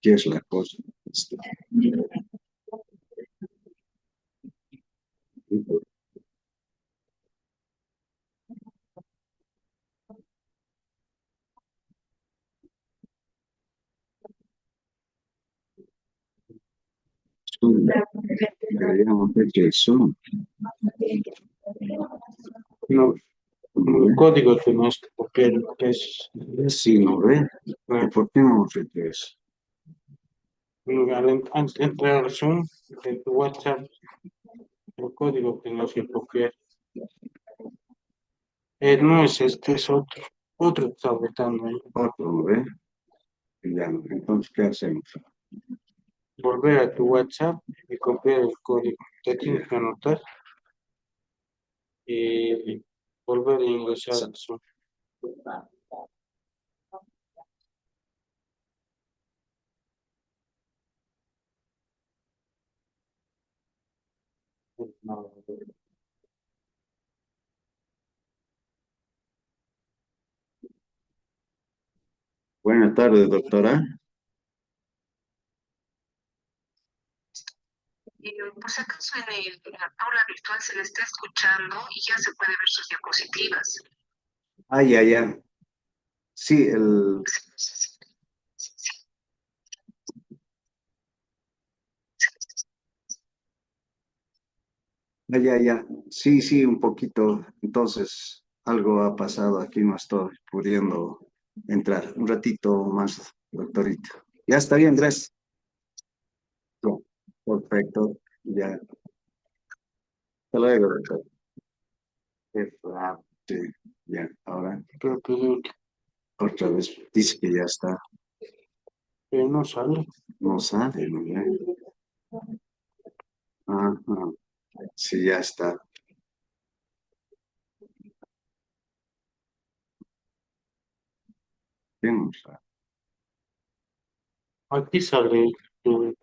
¿Qué es la cosa? Deberíamos ver que son. No, el código tenemos que copiar, que es Sí, ¿no ve? ¿Por qué no repite eso? antes de entrar al Zoom de tu WhatsApp, el código tenemos que copiar. No es este, es otro que está botando ahí. Otro, ¿no ve? Ya, entonces, ¿qué hacemos? Volver a tu WhatsApp y copiar el código. Te tienes que anotar y volver a ingresar al Zoom. No, Buenas tardes, doctora. Por si acaso en el aula virtual se le está escuchando y ya se puede ver sus diapositivas. Ah, ya, ya. Sí, ya, ya. Sí, sí, un poquito. Entonces, algo ha pasado aquí, no estoy pudiendo entrar. Un ratito más, doctorita. Ya está bien, gracias. No, perfecto. Ya. Hasta luego, doctor. Qué raro. Sí, ya. Ahora, pero otra vez. Dice que ya está. no sale. No sabe, ¿no? Ya. Ajá. Sí, ya está. Bien, Aquí sale lo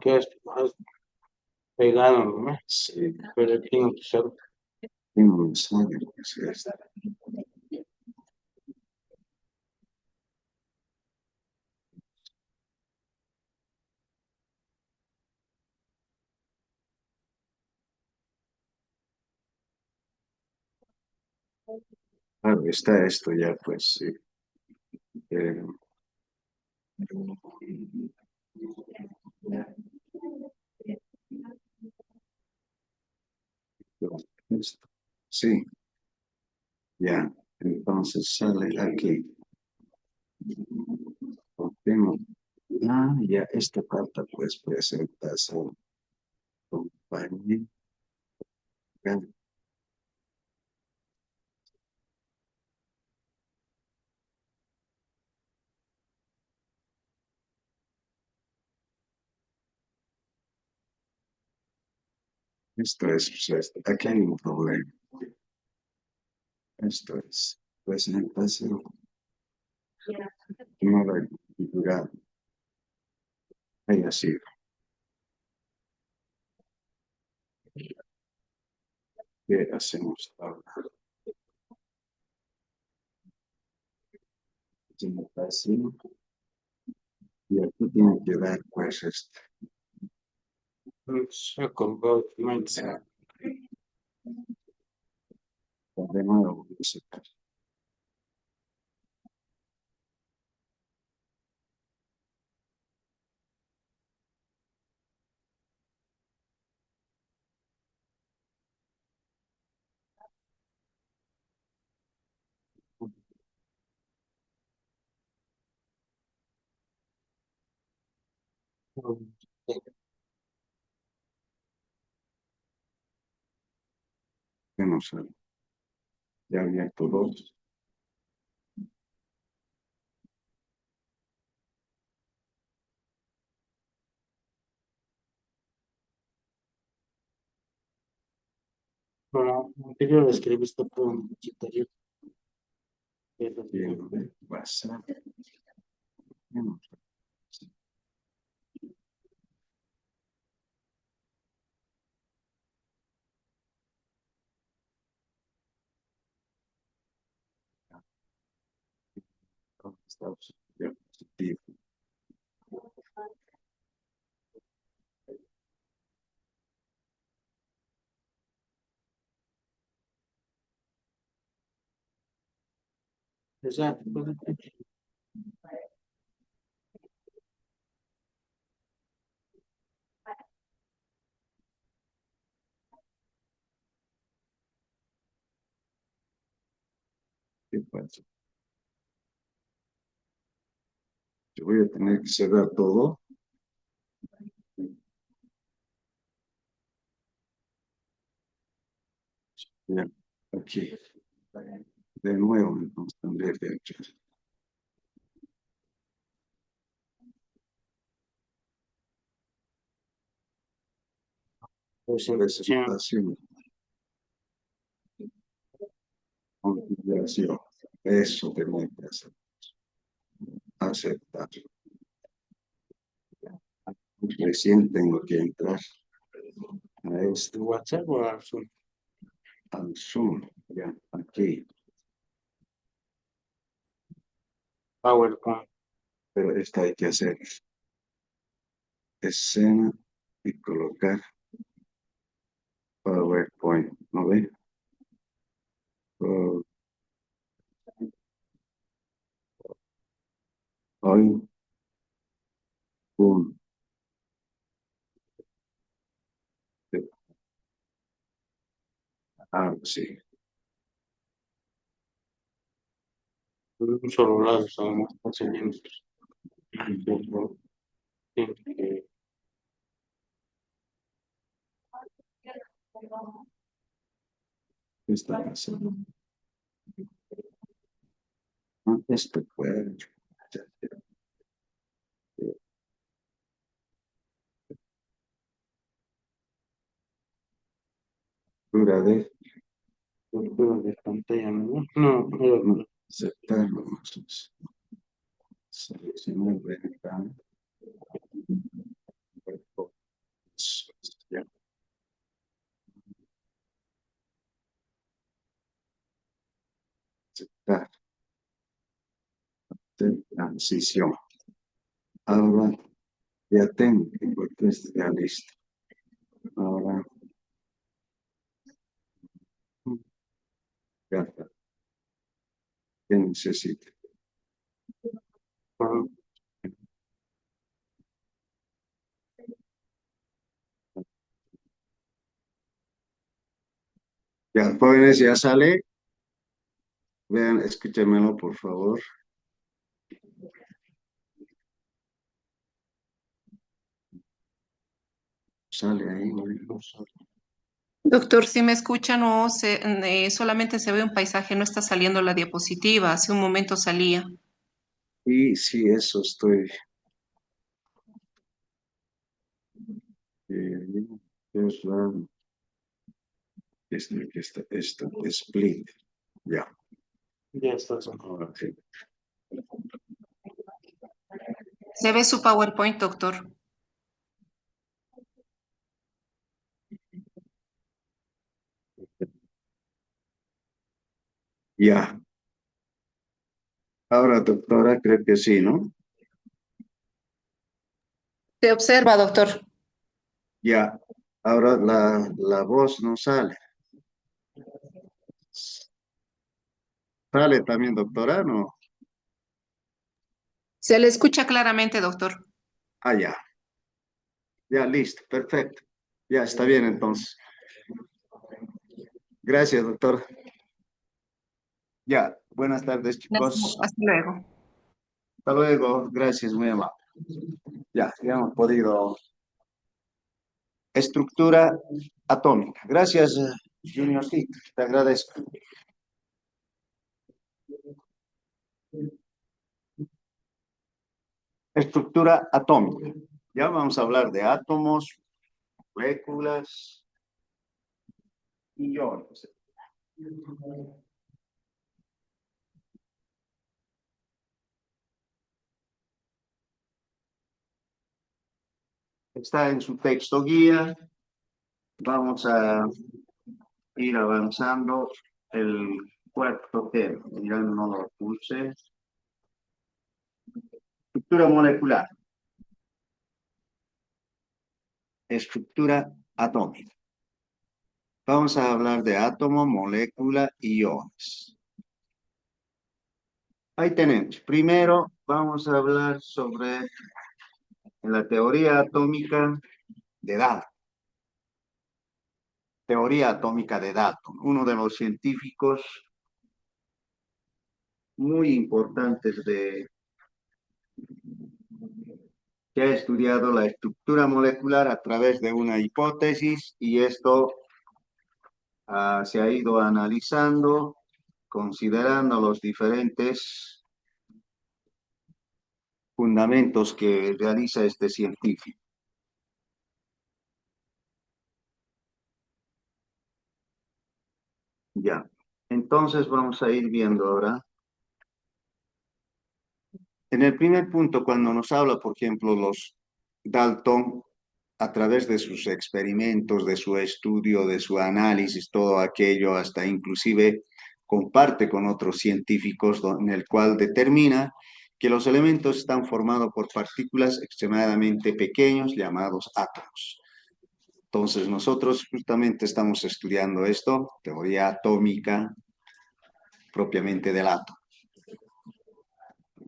que has pegado, ¿no? sí, Pero aquí no te sale. bien, sabe lo que es esto. Claro, está esto ya, pues, sí. Eh, esto. Sí, ya. Entonces sale aquí. Tengo. Ah, ya, esta carta, pues, presentación. Compañía. Esto es, pues, aquí hay un problema. Esto es presentación. No la configurado. Ahí así. ¿Qué hacemos ahora? Presentación. Y aquí tiene que dar, pues, esto. Second vote, mindset. De nuevo, dice, que no sé. Ya abierto dos. Bueno, anterior escribiste por un criterio. Bien, WhatsApp. Bien, ¿dónde está? Ya. positivo. Exacto. ¿Qué pasa? Yo voy a tener que cerrar todo. Ya, aquí. De nuevo, entonces tendré que entrar. Presentación. Presentación. Configuración. Eso tengo que hacer. Aceptar. Recién tengo que entrar a este, WhatsApp o al Zoom. al Zoom. Ya, aquí. PowerPoint. Pero esta hay que hacer escena y colocar PowerPoint. ¿No ve? Oh, hoy, boom. Ah, sí. Un solo lado, estamos enseñando. ¿Qué está pasando? Ah, esto puede. Dura de Captura de pantalla, ¿no? No, no. aceptar. Seleccionar ventana. Ya, aceptar. Transición. Ahora ya tengo que porque está listo. Ahora ya está. ¿Qué necesito? Ya, jóvenes, ya sale. Vean, escúchenmelo, por favor. Sale ahí, ¿no? Doctor, si me escuchan o solamente se ve un paisaje, no está saliendo la diapositiva. Hace un momento salía. Y sí, eso estoy. Es la. Esto, split. Ya. Ya está. Ahora sí. ¿Se ve su PowerPoint, doctor? Ya. Ahora, doctora, creo que sí, ¿no? Se observa, doctor. Ya. Ahora la voz no sale. ¿Sale también, doctora? No. Se le escucha claramente, doctor. Ah, ya. Ya, listo. Perfecto. Ya está bien, entonces. Gracias, doctor. Ya. Buenas tardes, chicos. Hasta luego. Hasta luego. Gracias, muy amable. Ya hemos podido. Estructura atómica. Gracias, Junior. Sí, te agradezco. Estructura atómica. Ya vamos a hablar de átomos, moléculas y iones. Está en su texto guía. Vamos a ir avanzando el cuarto tema. Ya no lo puse. Estructura molecular. Estructura atómica. Vamos a hablar de átomo, molécula y iones. Ahí tenemos. Primero vamos a hablar sobre la teoría atómica de Dalton. Teoría atómica de Dalton, uno de los científicos muy importantes que ha estudiado la estructura molecular a través de una hipótesis y esto se ha ido analizando, considerando los diferentes fundamentos que realiza este científico. Ya, entonces vamos a ir viendo ahora. En el primer punto, cuando nos habla, por ejemplo, los Dalton, a través de sus experimentos, de su estudio, de su análisis, todo aquello, hasta inclusive comparte con otros científicos en el cual determina que los elementos están formados por partículas extremadamente pequeños llamados átomos. Entonces nosotros justamente estamos estudiando esto, teoría atómica propiamente del átomo.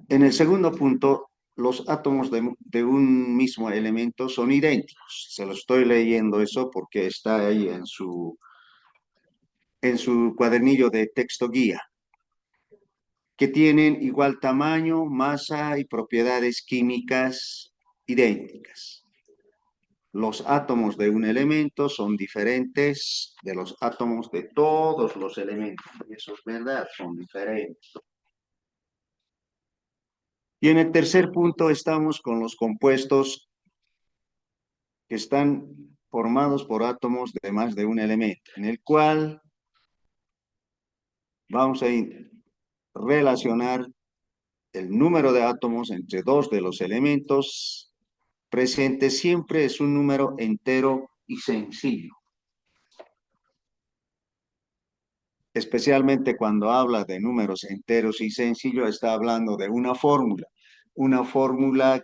En el segundo punto, los átomos de un mismo elemento son idénticos. Se lo estoy leyendo eso porque está ahí en su cuadernillo de texto guía, que tienen igual tamaño, masa y propiedades químicas idénticas. Los átomos de un elemento son diferentes de los átomos de todos los elementos. Y eso es verdad, son diferentes. Y en el tercer punto estamos con los compuestos que están formados por átomos de más de un elemento, en el cual vamos a relacionar el número de átomos entre dos de los elementos presentes. Siempre es un número entero y sencillo. Especialmente cuando habla de números enteros y sencillos, está hablando de una fórmula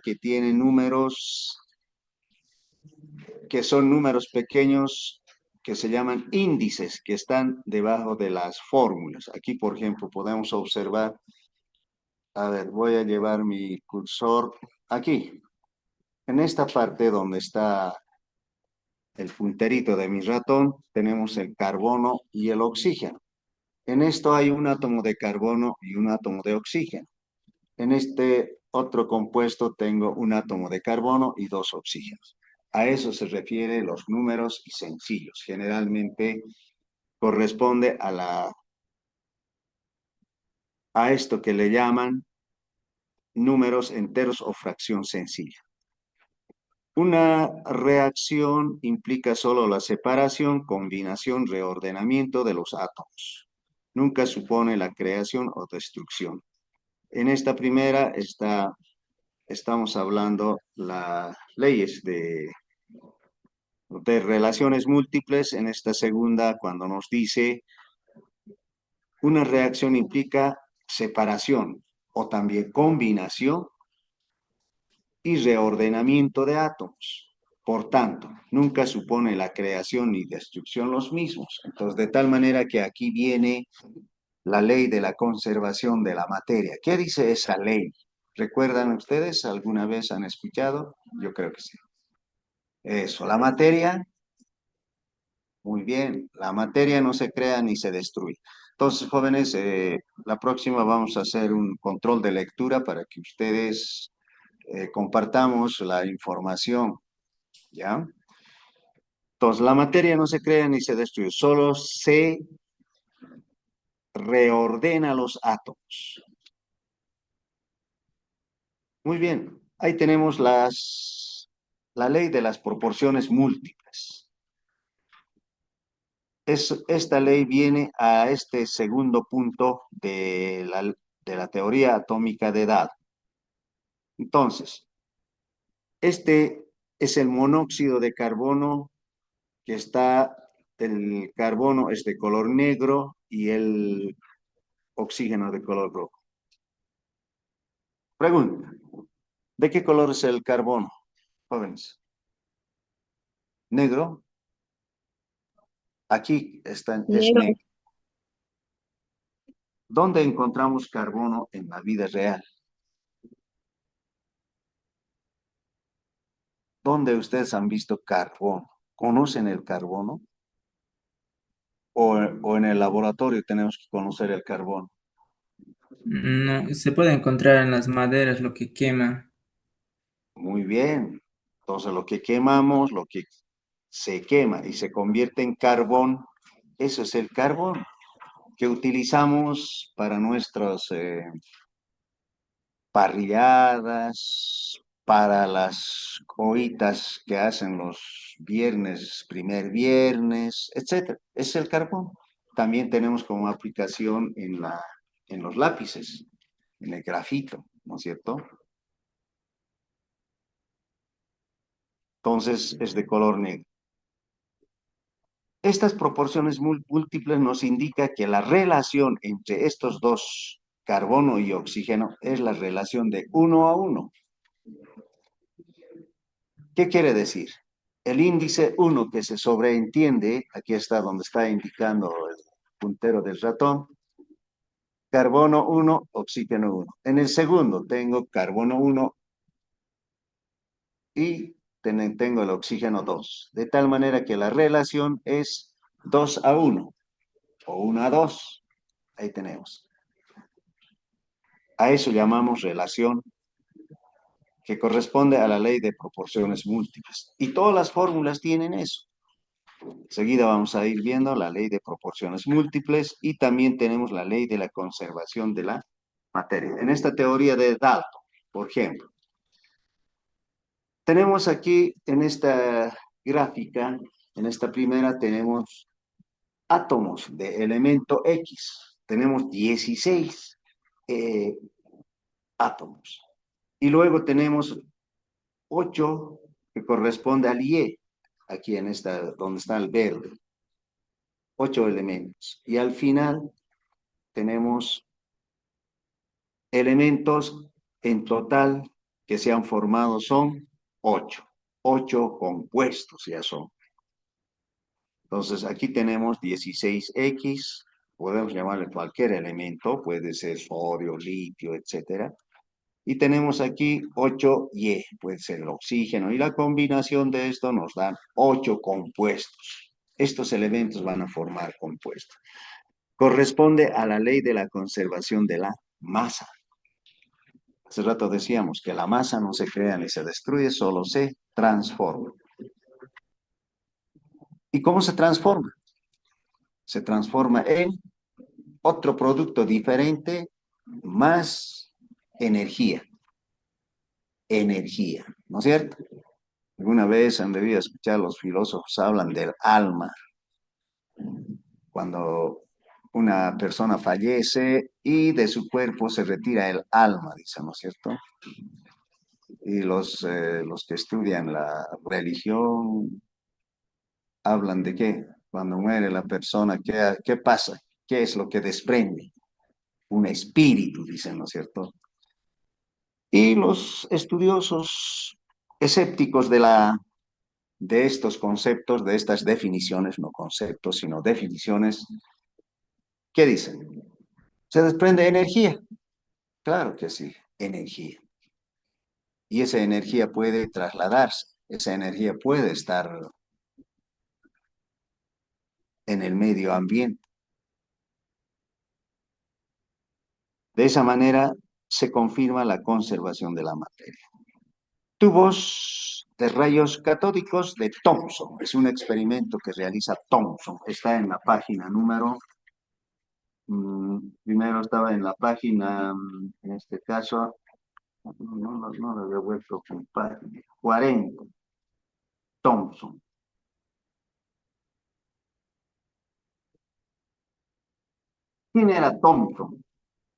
que tiene números que son números pequeños que se llaman índices, que están debajo de las fórmulas. Aquí, por ejemplo, podemos observar, a ver, voy a llevar mi cursor aquí, en esta parte donde está el punterito de mi ratón, tenemos el carbono y el oxígeno. En esto hay un átomo de carbono y un átomo de oxígeno. En este otro compuesto tengo un átomo de carbono y dos oxígenos. A eso se refiere los números y sencillos. Generalmente corresponde a esto que le llaman números enteros o fracción sencilla. Una reacción implica solo la separación, combinación, reordenamiento de los átomos. Nunca supone la creación o destrucción. En esta primera estamos hablando las leyes de relaciones múltiples. En esta segunda, cuando nos dice una reacción implica separación o también combinación y reordenamiento de átomos. Por tanto, nunca supone la creación ni destrucción los mismos. Entonces, de tal manera que aquí viene la ley de la conservación de la materia. ¿Qué dice esa ley? ¿Recuerdan ustedes? ¿Alguna vez han escuchado? Yo creo que sí. Eso, la materia, muy bien, la materia no se crea ni se destruye. Entonces, jóvenes, la próxima vamos a hacer un control de lectura para que ustedes compartamos la información, ¿ya? Entonces, la materia no se crea ni se destruye, solo se reordena los átomos. Muy bien, ahí tenemos la ley de las proporciones múltiples. Esta ley viene a este segundo punto de la teoría atómica de edad. Entonces, este es el monóxido de carbono que el carbono es de color negro y el oxígeno de color rojo. Pregunta, ¿De qué color es el carbono, jóvenes? ¿Negro? Aquí está, es Negro. negro. ¿Dónde encontramos carbono en la vida real? ¿Dónde ustedes han visto carbono? ¿Conocen el carbono? ¿O en el laboratorio tenemos que conocer el carbono? No, se puede encontrar en las maderas lo que quema. Muy bien. Entonces, lo que quemamos, lo que se quema y se convierte en carbón, eso es el carbón que utilizamos para nuestras parrilladas, para las coitas que hacen los viernes, primer viernes, etcétera. Es el carbón. También tenemos como aplicación en los lápices, en el grafito, ¿no es cierto? Entonces es de color negro. Estas proporciones múltiples nos indican que la relación entre estos dos, carbono y oxígeno, es la relación de 1:1. ¿Qué quiere decir? El índice 1 que se sobreentiende, aquí está donde está indicando el puntero del ratón, carbono 1, oxígeno 1. En el segundo tengo carbono 1 y tengo el oxígeno 2. De tal manera que la relación es 2:1 o 1:2. Ahí tenemos. A eso llamamos relación que corresponde a la ley de proporciones múltiples. Y todas las fórmulas tienen eso. Enseguida vamos a ir viendo la ley de proporciones múltiples y también tenemos la ley de la conservación de la materia. En esta teoría de Dalton, por ejemplo, tenemos aquí en esta gráfica, en esta primera tenemos átomos de elemento X. Tenemos 16 átomos. Y luego tenemos 8 que corresponde al Y, aquí en esta, donde está el verde. 8 elementos. Y al final tenemos elementos en total que se han formado son 8. 8 compuestos ya son. Entonces aquí tenemos 16X, podemos llamarle cualquier elemento, puede ser sodio, litio, etcétera. Y tenemos aquí 8Y, puede ser el oxígeno, y la combinación de esto nos dan 8 compuestos. Estos elementos van a formar compuestos. Corresponde a la ley de la conservación de la masa. Hace rato decíamos que la masa no se crea ni se destruye, solo se transforma. ¿Y cómo se transforma? Se transforma en otro producto diferente, más energía. Energía, ¿no es cierto? Alguna vez han debido escuchar los filósofos hablan del alma. Cuando una persona fallece y de su cuerpo se retira el alma, dicen, ¿no es cierto? Y los que estudian la religión hablan de qué. Cuando muere la persona, ¿qué pasa? ¿Qué es lo que desprende? Un espíritu, dicen, ¿no es cierto? Y los estudiosos escépticos de estos conceptos, de estas definiciones, no conceptos, sino definiciones, ¿qué dicen? ¿Se desprende energía? Claro que sí, energía. Y esa energía puede trasladarse, esa energía puede estar en el medio ambiente. De esa manera se confirma la conservación de la materia. Tubos de rayos catódicos de Thomson. Es un experimento que realiza Thomson. Está en la página número... primero estaba en la página, en este caso, no lo había vuelto con página, 40. Thomson. ¿Quién era Thomson?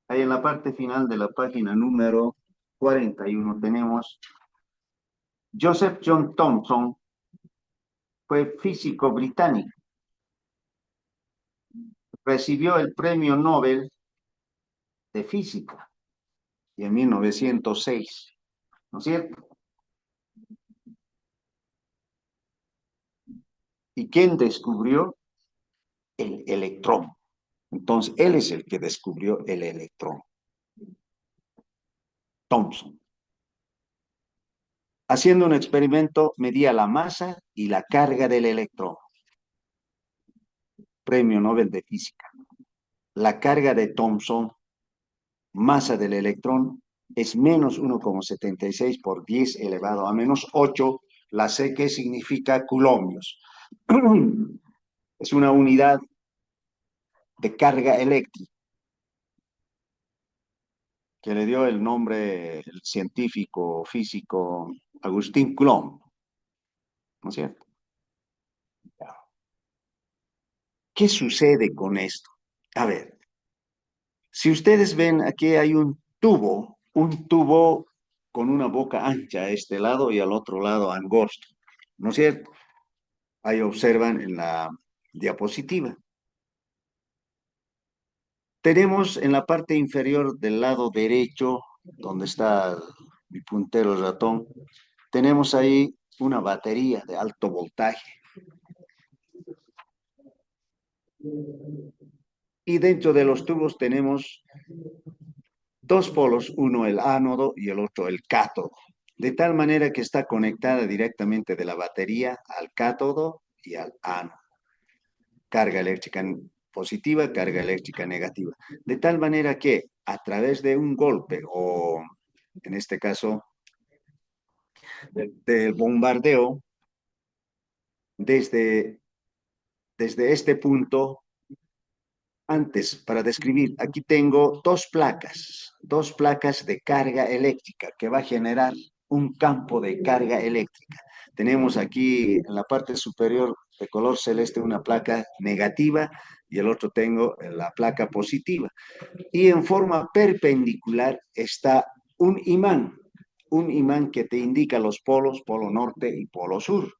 Ahí en la parte final de la página número 41 tenemos Joseph John Thomson, fue físico británico. Recibió el premio Nobel de Física y en 1906. ¿no es cierto? ¿Y quién descubrió? El electrón. Entonces, él es el que descubrió el electrón. Thomson. Haciendo un experimento, medía la masa y la carga del electrón. Premio Nobel de Física. La carga de Thomson, masa del electrón, es menos 1,76 por 10 elevado a menos 8, la C, que significa coulombos. Es una unidad de carga eléctrica que le dio el nombre el científico físico Agustín Coulomb, ¿no es cierto? ¿Qué sucede con esto? A ver, si ustedes ven, aquí hay un tubo con una boca ancha a este lado y al otro lado angosto, ¿no es cierto? Ahí observan en la diapositiva. Tenemos en la parte inferior del lado derecho, donde está mi puntero ratón, tenemos ahí una batería de alto voltaje. Y dentro de los tubos tenemos dos polos, uno el ánodo y el otro el cátodo, de tal manera que está conectada directamente de la batería al cátodo y al ánodo. Carga eléctrica positiva, carga eléctrica negativa. De tal manera que a través de un golpe o, en este caso, del bombardeo, desde este punto, antes, para describir, aquí tengo dos placas de carga eléctrica que va a generar un campo de carga eléctrica. Tenemos aquí en la parte superior de color celeste una placa negativa y el otro tengo la placa positiva. Y en forma perpendicular está un imán que te indica los polos, polo norte y polo sur,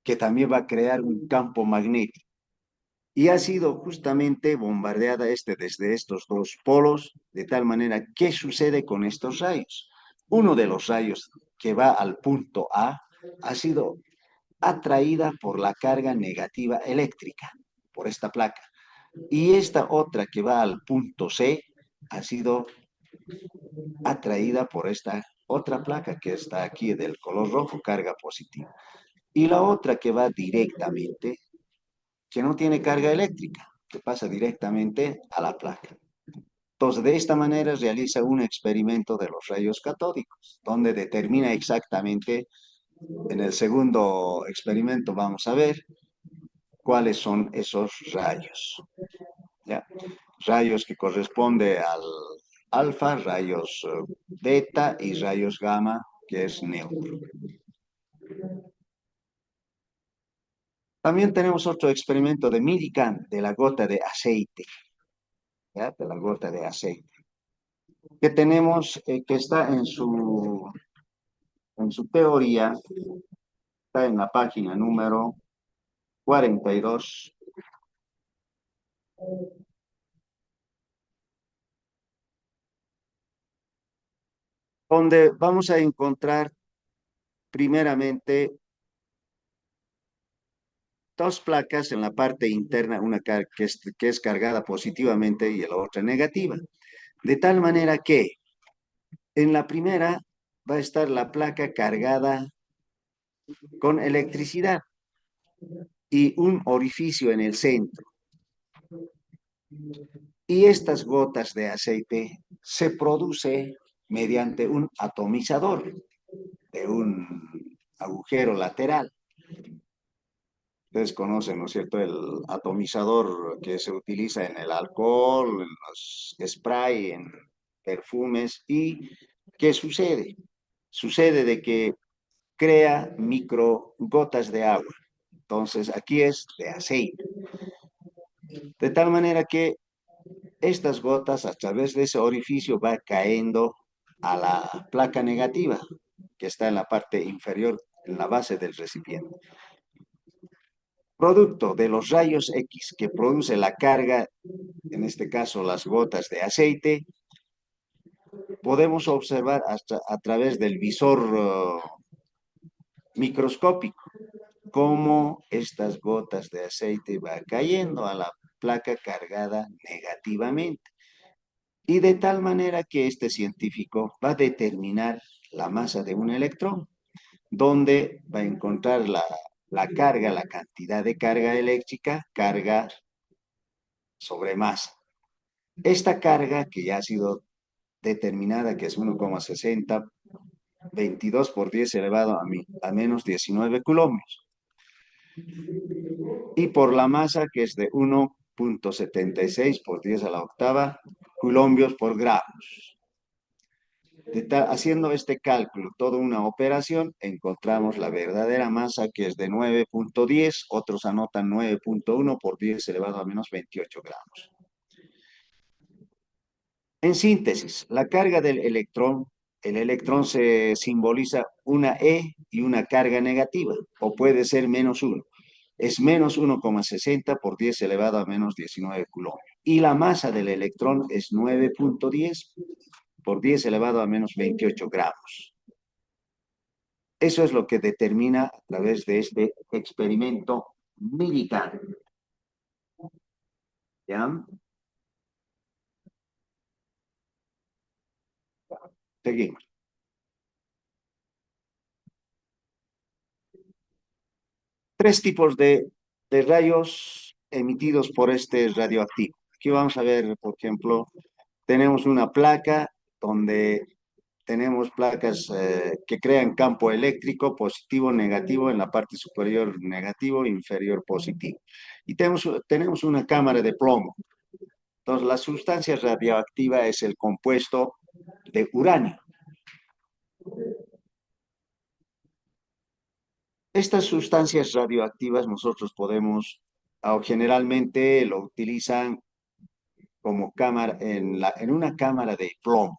que también va a crear un campo magnético. Y ha sido justamente bombardeada desde estos dos polos, de tal manera, ¿qué sucede con estos rayos? Uno de los rayos que va al punto A ha sido atraída por la carga negativa eléctrica, por esta placa. Y esta otra que va al punto C ha sido atraída por esta otra placa que está aquí del color rojo, carga positiva. Y la otra que va directamente, que no tiene carga eléctrica, que pasa directamente a la placa. Entonces, de esta manera realiza un experimento de los rayos catódicos, donde determina exactamente, en el segundo experimento vamos a ver cuáles son esos rayos. ¿Ya? Rayos que corresponde al alfa, rayos beta y rayos gamma, que es neutro. También tenemos otro experimento de Millikan, de la gota de aceite, ¿ya? De la gota de aceite, que tenemos, que está en su teoría, está en la página número 42, donde vamos a encontrar primeramente dos placas en la parte interna, una que es cargada positivamente y la otra negativa. De tal manera que en la primera va a estar la placa cargada con electricidad y un orificio en el centro. Y estas gotas de aceite se produce mediante un atomizador de un agujero lateral. Ustedes conocen, ¿no es cierto?, el atomizador que se utiliza en el alcohol, en los spray, en perfumes. ¿Y qué sucede? Sucede de que crea micro gotas de agua. Entonces, aquí es de aceite. De tal manera que estas gotas a través de ese orificio va cayendo a la placa negativa que está en la parte inferior, en la base del recipiente. Producto de los rayos X que produce la carga, en este caso las gotas de aceite, podemos observar hasta a través del visor microscópico cómo estas gotas de aceite van cayendo a la placa cargada negativamente. Y de tal manera que este científico va a determinar la masa de un electrón, donde va a encontrar la carga, la cantidad de carga eléctrica, carga sobre masa. Esta carga que ya ha sido determinada, que es 1,60, 22 por 10 elevado a menos 19 coulombs. Y por la masa, que es de 1,76 por 10 a la octava coulombios por gramos. Haciendo este cálculo, toda una operación, encontramos la verdadera masa, que es de 9,10, otros anotan 9,1 por 10 elevado a menos 28 gramos. En síntesis, la carga del electrón, el electrón se simboliza una E y una carga negativa, o puede ser menos 1. Es menos 1,60 por 10 elevado a menos 19 coulombs. Y la masa del electrón es 9,10 por 10 elevado a menos 28 gramos. Eso es lo que determina a través de este experimento militar. ¿Ya? Seguimos. Tres tipos de rayos emitidos por este radioactivo. Aquí vamos a ver, por ejemplo, tenemos una placa donde tenemos placas que crean campo eléctrico positivo, negativo, en la parte superior negativo, inferior positivo. Y tenemos una cámara de plomo. Entonces, la sustancia radioactiva es el compuesto de uranio. Estas sustancias radioactivas nosotros podemos, o generalmente lo utilizan como cámara, en una cámara de plomo.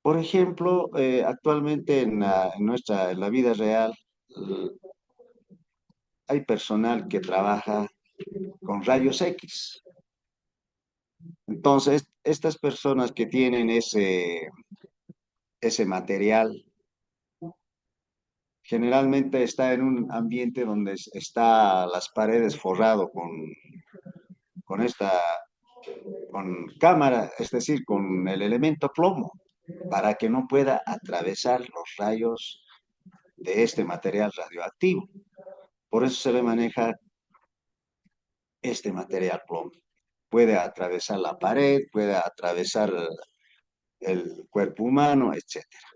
Por ejemplo, actualmente en la vida real, hay personal que trabaja con rayos X. Entonces, estas personas que tienen ese material, generalmente está en un ambiente donde está las paredes forrado con cámara, es decir, con el elemento plomo, para que no pueda atravesar los rayos de este material radioactivo. Por eso se le maneja este material plomo. Puede atravesar la pared, puede atravesar el cuerpo humano, etcétera.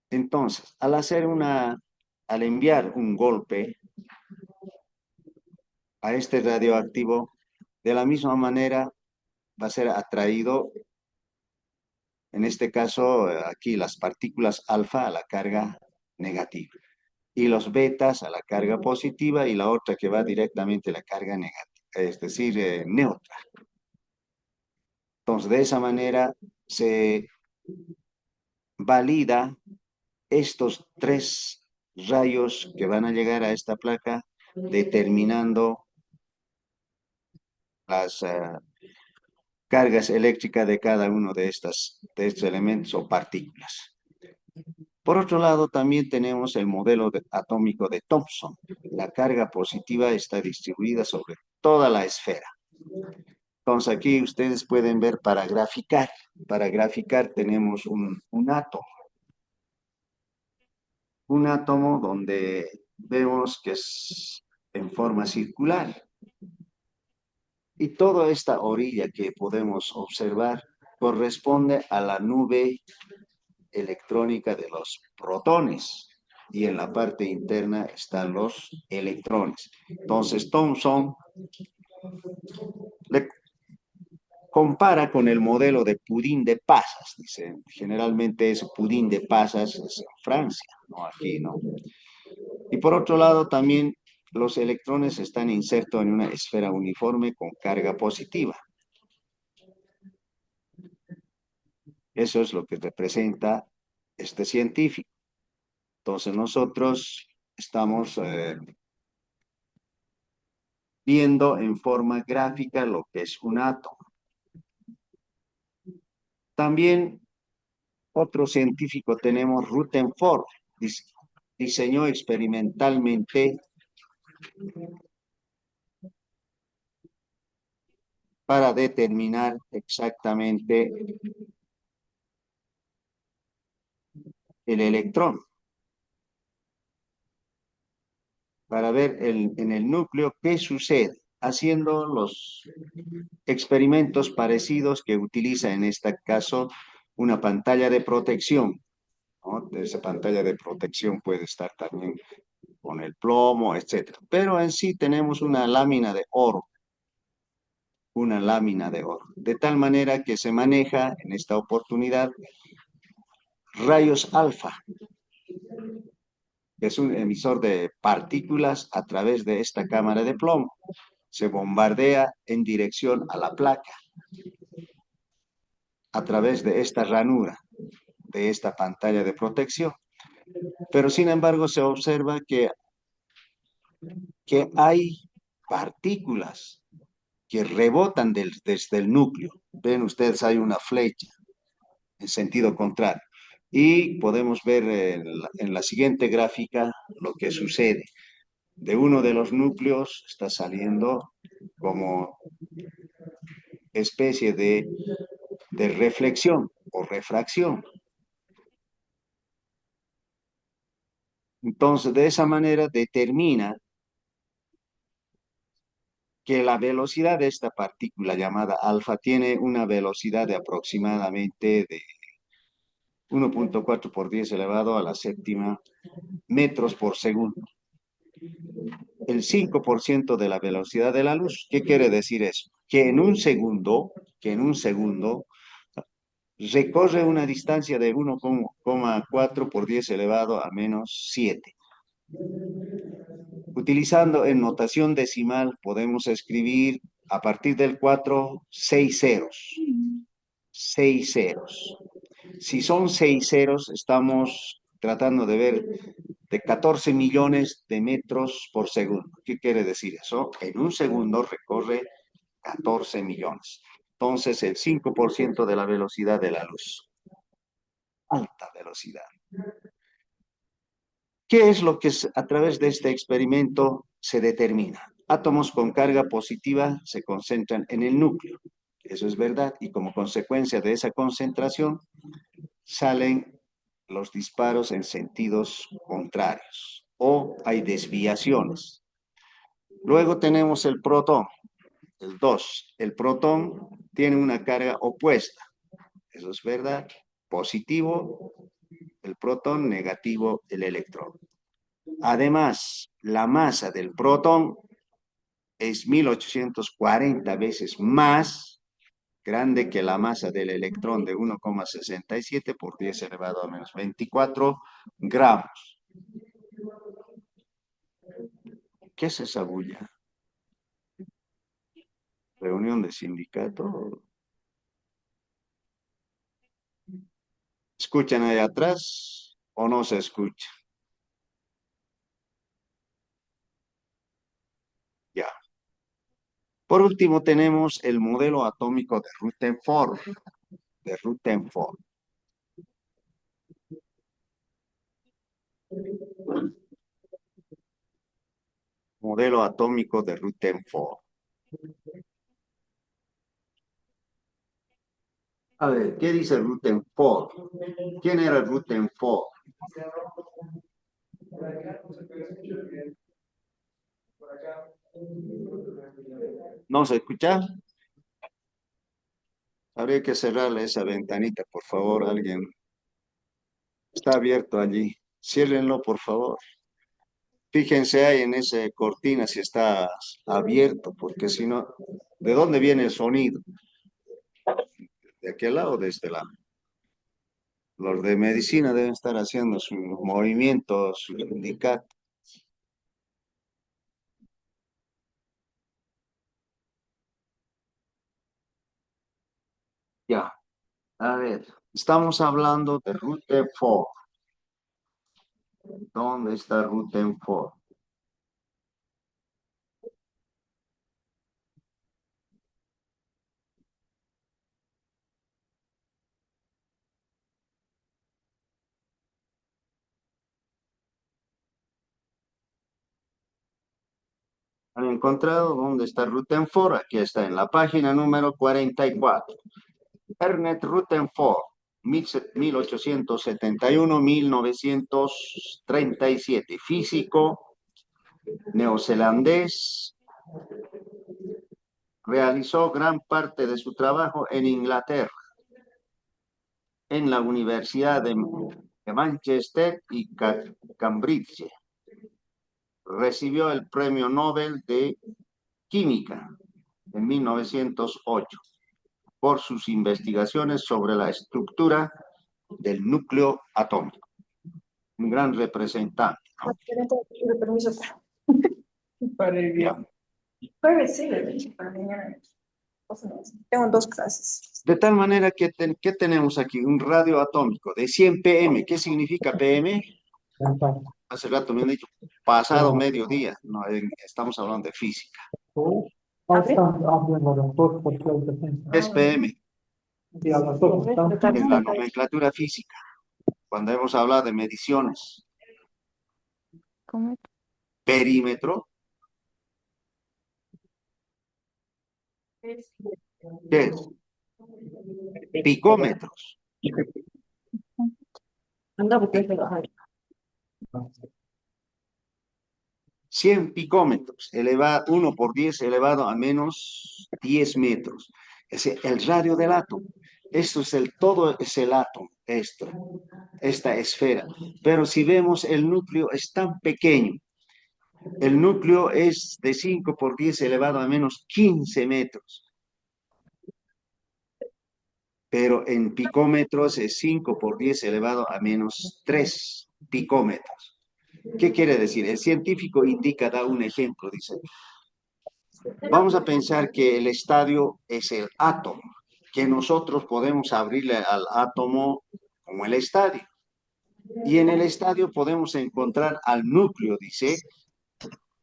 Entonces, al enviar un golpe a este radioactivo, de la misma manera va a ser atraído, en este caso, aquí las partículas alfa a la carga negativa y los betas a la carga positiva y la otra que va directamente a la carga negativa, es decir, neutra. Entonces, de esa manera se valida estos tres rayos que van a llegar a esta placa, determinando las cargas eléctricas de cada uno de estos elementos o partículas. Por otro lado, también tenemos el modelo atómico de Thomson. La carga positiva está distribuida sobre toda la esfera. Entonces, aquí ustedes pueden ver para graficar. Para graficar tenemos un átomo. Un átomo donde vemos que es en forma circular. Y toda esta orilla que podemos observar corresponde a la nube electrónica de los protones. Y en la parte interna están los electrones. Entonces, Thomson le compara con el modelo de pudín de pasas. Dice, generalmente ese pudín de pasas es en Francia, no aquí, ¿no? Y por otro lado, también los electrones están insertos en una esfera uniforme con carga positiva. Eso es lo que representa este científico. Entonces nosotros estamos viendo en forma gráfica lo que es un átomo. También otro científico tenemos Rutherford, diseñó experimentalmente para determinar exactamente el electrón, para ver en el núcleo qué sucede, haciendo los experimentos parecidos que utiliza en este caso una pantalla de protección, ¿no? Esa pantalla de protección puede estar también con el plomo, etcétera. Pero en sí tenemos una lámina de oro, de tal manera que se maneja en esta oportunidad rayos alfa, que es un emisor de partículas a través de esta cámara de plomo. Se bombardea en dirección a la placa a través de esta ranura, de esta pantalla de protección. Pero sin embargo se observa que hay partículas que rebotan desde el núcleo. Ven ustedes, hay una flecha en sentido contrario. Y podemos ver en la siguiente gráfica lo que sucede. De uno de los núcleos está saliendo como especie de reflexión o refracción. Entonces, de esa manera determina que la velocidad de esta partícula llamada alfa tiene una velocidad de aproximadamente de 1.4 por 10 elevado a la séptima metros por segundo. El 5% de la velocidad de la luz. ¿Qué quiere decir eso? Que en un segundo recorre una distancia de 1,4 por 10 elevado a menos 7. Utilizando en notación decimal podemos escribir a partir del 4, 6 ceros. 6 ceros. Si son 6 ceros, estamos tratando de ver de 14 millones de metros por segundo. ¿Qué quiere decir eso? En un segundo recorre 14 millones. Entonces, el 5% de la velocidad de la luz. Alta velocidad. ¿Qué es lo que a través de este experimento se determina? Átomos con carga positiva se concentran en el núcleo. Eso es verdad. Y como consecuencia de esa concentración, salen los disparos en sentidos contrarios o hay desviaciones. Luego tenemos el protón, el 2. El protón tiene una carga opuesta. Eso es verdad. Positivo el protón, negativo el electrón. Además, la masa del protón es 1840 veces más grande que la masa del electrón de 1,67 por 10 elevado a menos 24 gramos. ¿Qué es esa bulla? ¿Reunión de sindicato? ¿Escuchan ahí atrás o no se escucha? Ya. Por último tenemos el modelo atómico de Rutherford. Modelo atómico de Rutherford. A ver, ¿qué dice Rutherford? ¿Quién era Rutherford? ¿No se escucha? Habría que cerrarle esa ventanita, por favor, alguien. Está abierto allí. Ciérrenlo, por favor. Fíjense ahí en esa cortina si está abierto, porque si no, ¿de dónde viene el sonido? ¿De aquel lado o de este lado? Los de medicina deben estar haciendo sus movimientos, sus indicatos. Ya, a ver, estamos hablando de Rutherford. ¿Dónde está Rutherford? ¿Han encontrado dónde está Rutherford? Aquí está en la página número 44. Ernest Rutherford, 1871-1937, físico neozelandés, realizó gran parte de su trabajo en Inglaterra, en la Universidad de Manchester y Cambridge. Recibió el Premio Nobel de Química en 1908 por sus investigaciones sobre la estructura del núcleo atómico. Un gran representante, ¿no? Ya. Jueves sí, para mañana. Tengo 2 clases. De tal manera que ¿qué tenemos aquí? Un radio atómico de 100 pm. ¿Qué significa pm? Hace rato me han dicho pasado mediodía. No, estamos hablando de física. Es pm en la nomenclatura física. Cuando hemos hablado de mediciones, ¿Cómo? perímetro, ¿qué es? Picómetros. Anda, porque es de bajar. 100 picómetros, 1 por 10 elevado a menos 10 metros. Es el radio del átomo. Todo es el átomo, esta esfera. Pero si vemos, el núcleo es tan pequeño. El núcleo es de 5 por 10 elevado a menos 15 metros. Pero en picómetros es 5 por 10 elevado a menos 3 picómetros. ¿Qué quiere decir? El científico da un ejemplo, dice, vamos a pensar que el estadio es el átomo, que nosotros podemos abrirle al átomo como el estadio. Y en el estadio podemos encontrar al núcleo, dice,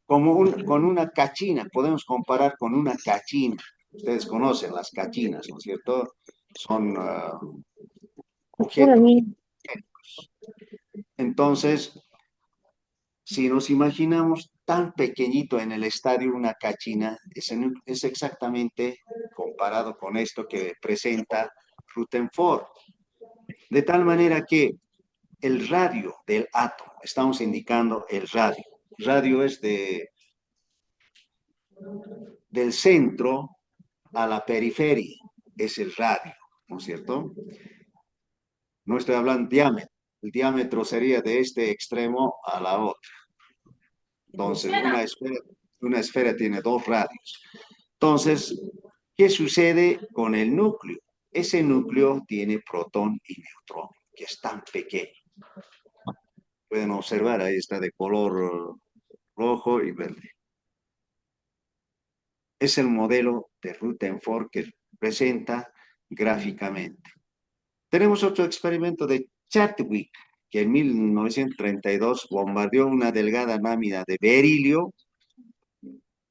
con una cachina, podemos comparar con una cachina. Ustedes conocen las cachinas, ¿no es cierto? Son objetos. Entonces, si nos imaginamos tan pequeñito en el estadio una cachina, es exactamente comparado con esto que presenta Rutherford. De tal manera que el radio del átomo, estamos indicando el radio. Radio es del centro a la periferia, es el radio, ¿no es cierto? No estoy hablando de diámetro. El diámetro sería de este extremo a la otra. Entonces, una esfera tiene 2 radios. Entonces, ¿qué sucede con el núcleo? Ese núcleo tiene protón y neutrón, que es tan pequeño. Pueden observar, ahí está de color rojo y verde. Es el modelo de Rutherford que presenta gráficamente. Tenemos otro experimento de Chadwick, que en 1932 bombardeó una delgada lámina de berilio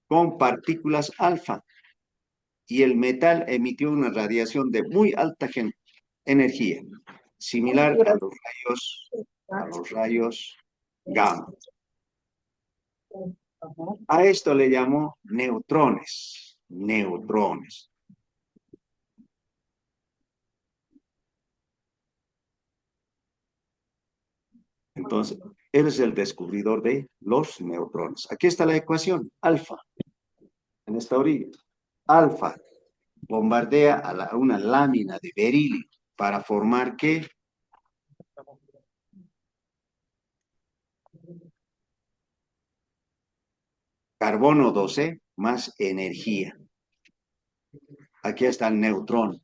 con partículas alfa y el metal emitió una radiación de muy alta energía, similar a los rayos gamma. A esto le llamó neutrones. Entonces, él es el descubridor de los neutrones. Aquí está la ecuación, alfa, en esta orilla. Alfa bombardea a una lámina de berilio para formar ¿qué? Carbono 12 más energía. Aquí está el neutrón.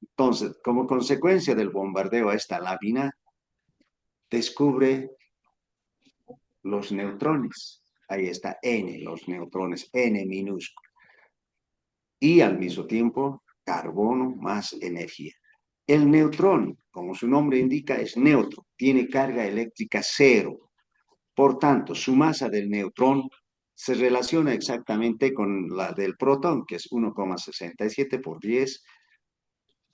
Entonces, como consecuencia del bombardeo a esta lámina, descubre los neutrones. Ahí está N, los neutrones, N minúsculo. Y al mismo tiempo, carbono más energía. El neutrón, como su nombre indica, es neutro, tiene carga eléctrica 0. Por tanto, su masa del neutrón se relaciona exactamente con la del protón, que es 1,67 por 10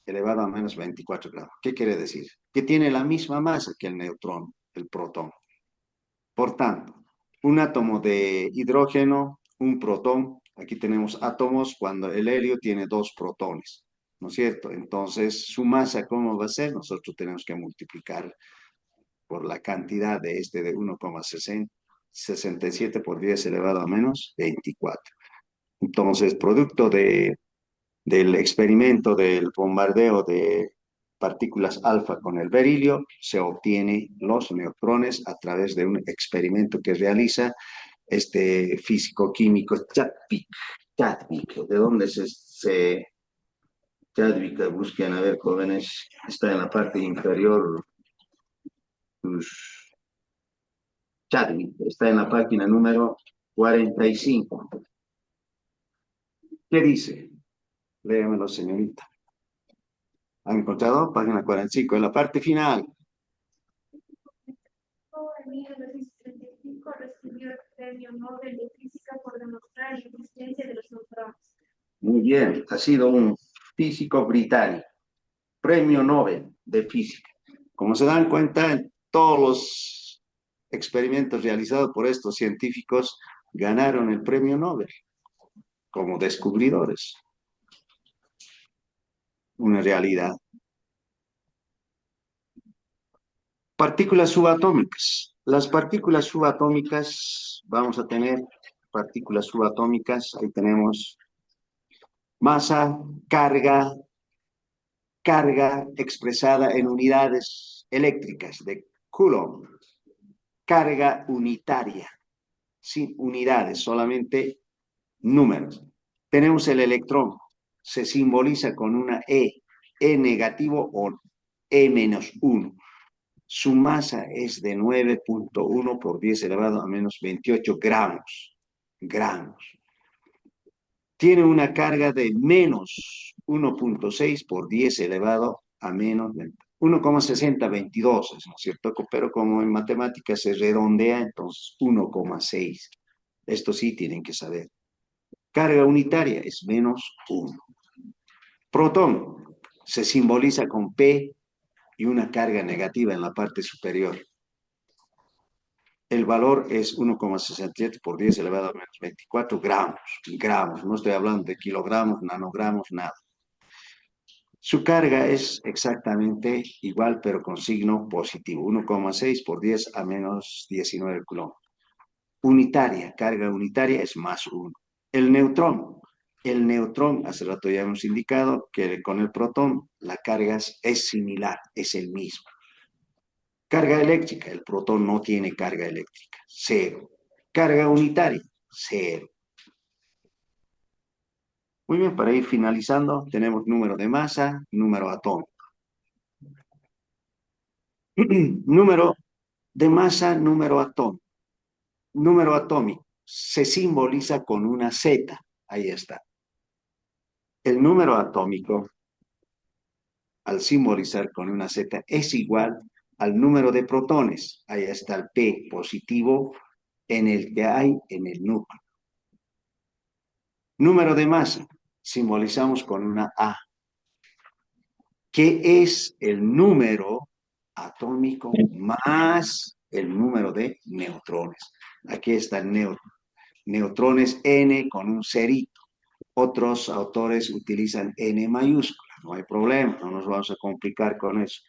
elevado a menos 24 grados. ¿Qué quiere decir? Que tiene la misma masa que el neutrón, el protón. Por tanto, un átomo de hidrógeno un protón. Aquí tenemos átomos cuando el helio tiene 2 protones, ¿no es cierto? Entonces, su masa, ¿cómo va a ser? Nosotros tenemos que multiplicar por la cantidad de de 1,67 por 10 elevado a menos 24. Entonces, producto del experimento del bombardeo de partículas alfa con el berilio, se obtiene los neutrones a través de un experimento que realiza este físico-químico Chadwick. ¿De dónde Chadwick? Busquen, a ver, jóvenes, está en la parte inferior. Chadwick, está en la página número 45. ¿Qué dice? Léamelo, señorita. ¿Han encontrado? Página 45, en la parte final. En 1935 recibió el Premio Nobel de Física por demostrar la existencia de los neutrones. Muy bien, ha sido un físico británico. Premio Nobel de Física. Como se dan cuenta, en todos los experimentos realizados por estos científicos ganaron el Premio Nobel como descubridores. Una realidad. Partículas subatómicas. Las partículas subatómicas, vamos a tener partículas subatómicas, ahí tenemos masa, carga expresada en unidades eléctricas de Coulomb, carga unitaria, sin unidades, solamente números. Tenemos el electrón, se simboliza con una E negativo o E-1. Su masa es de 9.1 por 10 elevado a menos 28 gramos. Tiene una carga de menos 1.6 por 10 elevado a menos 1,6022, ¿no es cierto? Pero como en matemáticas se redondea, entonces 1,6. Esto sí tienen que saber. Carga unitaria es menos 1. Protón se simboliza con P y una carga negativa en la parte superior. El valor es 1,67 por 10 elevado a menos 24 gramos. No estoy hablando de kilogramos, nanogramos, nada. Su carga es exactamente igual, pero con signo positivo. 1,6 por 10 a menos 19 coulombs. Unitaria, carga unitaria es más 1. El neutrón, hace rato ya hemos indicado que con el protón la carga es similar, es el mismo. Carga eléctrica, el protón no tiene carga eléctrica, 0. Carga unitaria, 0. Muy bien, para ir finalizando, tenemos número de masa, número atómico. Número de masa, número atómico. Número atómico se simboliza con una Z, ahí está. El número atómico, al simbolizar con una Z, es igual al número de protones. Ahí está el P positivo en el que hay en el núcleo. Número de masa, simbolizamos con una A. ¿Qué es el número atómico más el número de neutrones? Aquí están neutrones N con un cerito. Otros autores utilizan N mayúscula. No hay problema, no nos vamos a complicar con eso.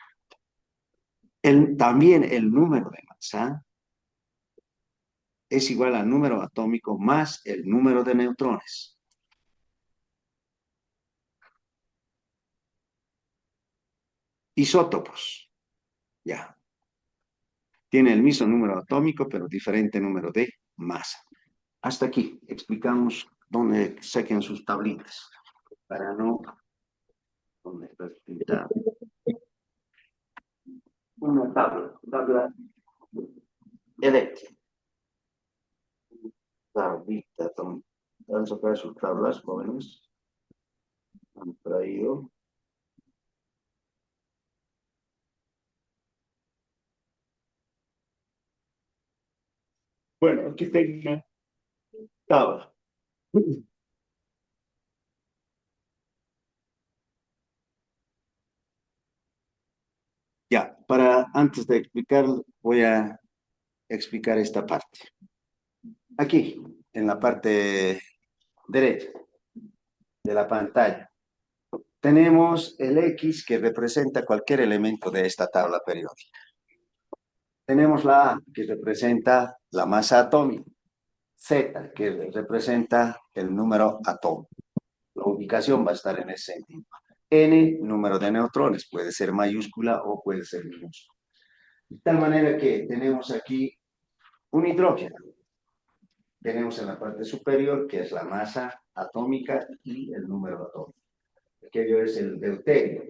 También el número de masa es igual al número atómico más el número de neutrones. Isótopos. Ya. Tiene el mismo número atómico, pero diferente número de masa. Hasta aquí explicamos dónde saquen sus tablitas. Para no... ¿Dónde está pintada? Una tabla eléctrica. Tablita, han sacado sus tablas, jóvenes. Han traído. Bueno, aquí tengo una tabla. Ya, antes de explicar, voy a explicar esta parte. Aquí, en la parte derecha de la pantalla. Tenemos el X que representa cualquier elemento de esta tabla periódica. Tenemos la A que representa la masa atómica. Z que representa el número atómico. La ubicación va a estar en ese sentido. N, número de neutrones, puede ser mayúscula o puede ser minúscula. De tal manera que tenemos aquí un hidrógeno. Tenemos en la parte superior que es la masa atómica y el número atómico. Aquello es el deuterio,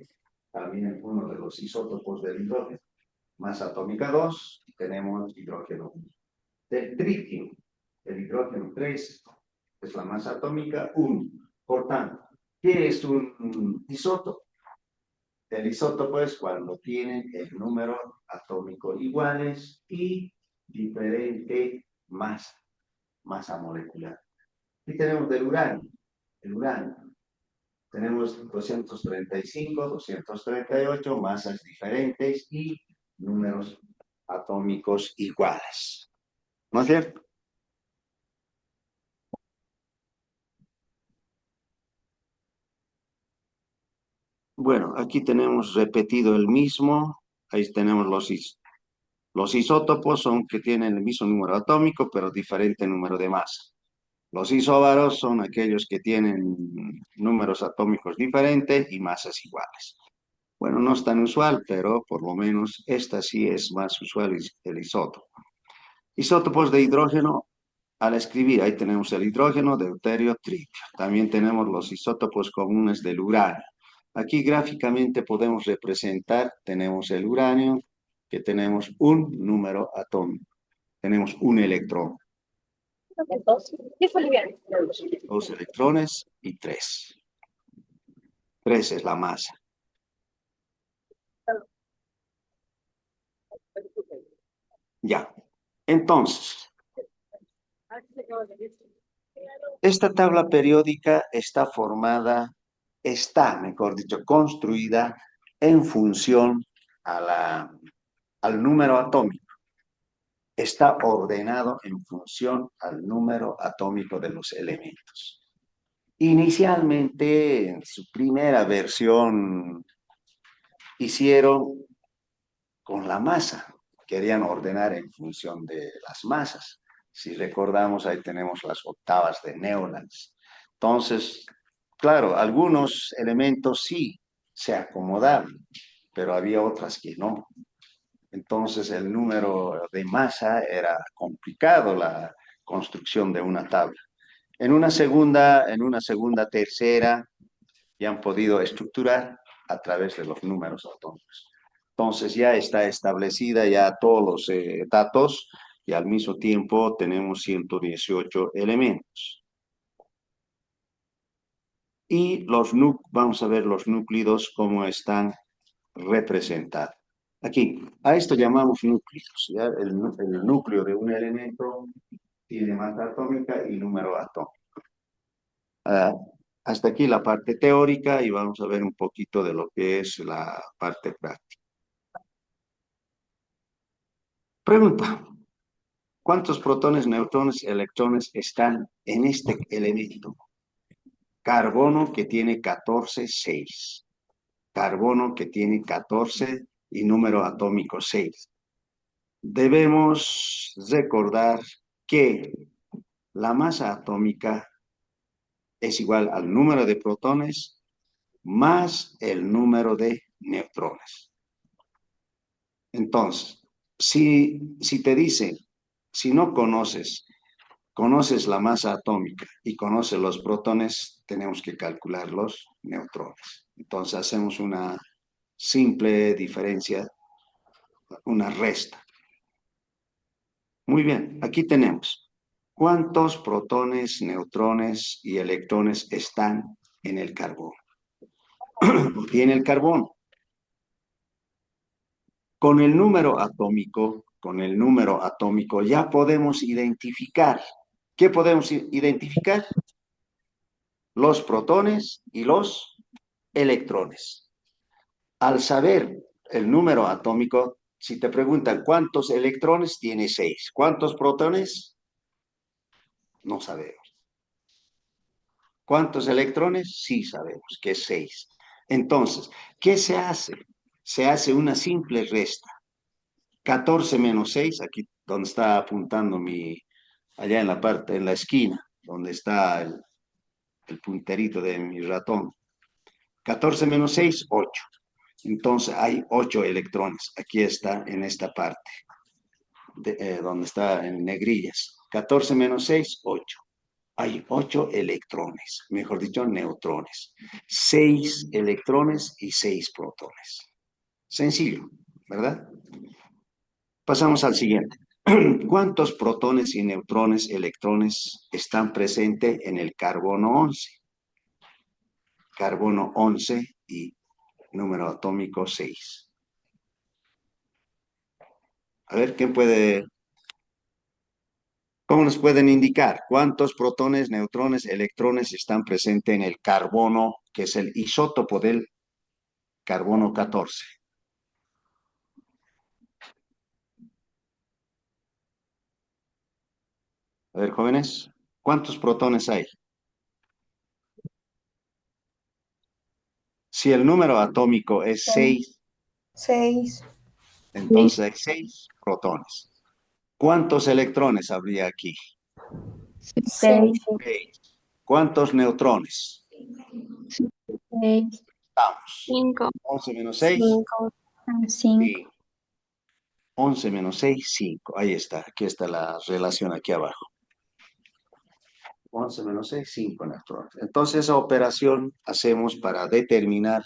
también uno de los isótopos del hidrógeno. Masa atómica 2, tenemos hidrógeno 1. Del tritio, el hidrógeno 3, es la masa atómica 1. Por tanto, ¿qué es un isótopo? El isótopo es cuando tienen el número atómico iguales y diferente masa molecular. Y tenemos del uranio. El uranio. Tenemos 235, 238, masas diferentes y números atómicos iguales. ¿No es cierto? Bueno, aquí tenemos repetido el mismo. Ahí tenemos los isótopos, son que tienen el mismo número atómico, pero diferente número de masa. Los isóbaros son aquellos que tienen números atómicos diferentes y masas iguales. Bueno, no es tan usual, pero por lo menos esta sí es más usual, el isótopo. Isótopos de hidrógeno, al escribir, ahí tenemos el hidrógeno, deuterio, tritio. También tenemos los isótopos comunes del uranio. Aquí gráficamente podemos representar, tenemos el uranio, que tenemos un número atómico. Tenemos un electrón. Dos electrones y 3. 3 es la masa. Ya. Entonces, esta tabla periódica mejor dicho, construida en función al número atómico. Está ordenado en función al número atómico de los elementos. Inicialmente, en su primera versión, hicieron con la masa. Querían ordenar en función de las masas. Si recordamos, ahí tenemos las octavas de Newlands. Entonces, claro, algunos elementos sí se acomodaban, pero había otras que no. Entonces, el número de masa era complicado, la construcción de una tabla. En una segunda, tercera, ya han podido estructurar a través de los números atómicos. Entonces, ya está establecida ya todos los datos y al mismo tiempo tenemos 118 elementos. Y vamos a ver los núcleos cómo están representados. Aquí, a esto llamamos núcleos. ¿Ya? El núcleo de un elemento tiene masa atómica y número atómico. Hasta aquí la parte teórica y vamos a ver un poquito de lo que es la parte práctica. Pregunta. ¿Cuántos protones, neutrones, electrones están en este elemento? Carbono que tiene 14, 6. Carbono que tiene 14 y número atómico 6. Debemos recordar que la masa atómica es igual al número de protones más el número de neutrones. Entonces, si te dicen, si no conoces la masa atómica y conoces los protones, tenemos que calcular los neutrones. Entonces hacemos una simple diferencia, una resta. Muy bien, aquí tenemos. ¿Cuántos protones, neutrones y electrones están en el carbono? Tiene el carbono. Con el número atómico ya podemos identificar. ¿Qué podemos identificar? Los protones y los electrones. Al saber el número atómico, si te preguntan cuántos electrones, tiene 6. ¿Cuántos protones? No sabemos. ¿Cuántos electrones? Sí sabemos, que es 6. Entonces, ¿qué se hace? Se hace una simple resta. 14 menos 6, aquí donde está apuntando allá en la parte, en la esquina, donde está el punterito de mi ratón. 14 menos 6, 8. Entonces hay 8 electrones. Aquí está en esta parte, donde está en negrillas. 14 menos 6, 8. Hay 8 electrones, mejor dicho, neutrones. 6 electrones y 6 protones. Sencillo, ¿verdad? Pasamos al siguiente. ¿Cuántos protones y neutrones, electrones están presentes en el carbono 11? Carbono 11 y número atómico 6. A ver, ¿cómo nos pueden indicar cuántos protones, neutrones, electrones están presentes en el carbono, que es el isótopo del carbono 14? A ver, jóvenes, ¿cuántos protones hay? Si el número atómico es 6, 6, entonces hay 6 protones. ¿Cuántos electrones habría aquí? 6, 6. ¿Cuántos neutrones? 6, Vamos. 5, 11 menos 6, 5, 5. 11 menos 6, 5. Ahí está. Aquí está la relación aquí abajo. 11 menos 6, 5 neutrones. Entonces, esa operación hacemos para determinar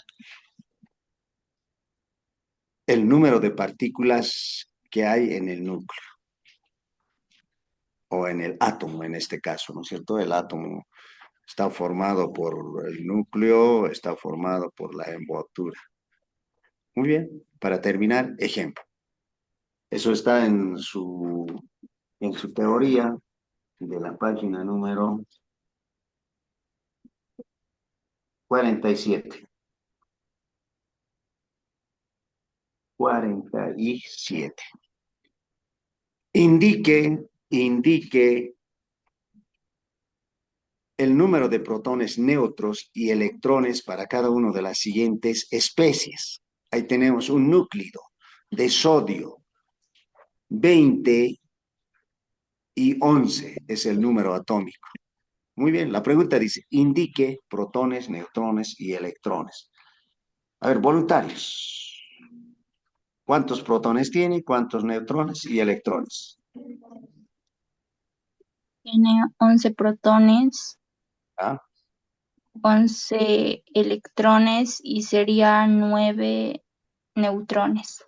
el número de partículas que hay en el núcleo, o en el átomo en este caso, ¿no es cierto? El átomo está formado por el núcleo, está formado por la envoltura. Muy bien, para terminar, ejemplo. Eso está en su teoría de la página número 47. 47. Indique el número de protones, neutros y electrones para cada una de las siguientes especies. Ahí tenemos un núcleo de sodio, 20 y 11 es el número atómico. Muy bien, la pregunta dice, indique protones, neutrones y electrones. A ver, voluntarios. ¿Cuántos protones tiene? ¿Cuántos neutrones y electrones? tiene 11 protones, ¿Ah? 11 electrones y sería 9 neutrones.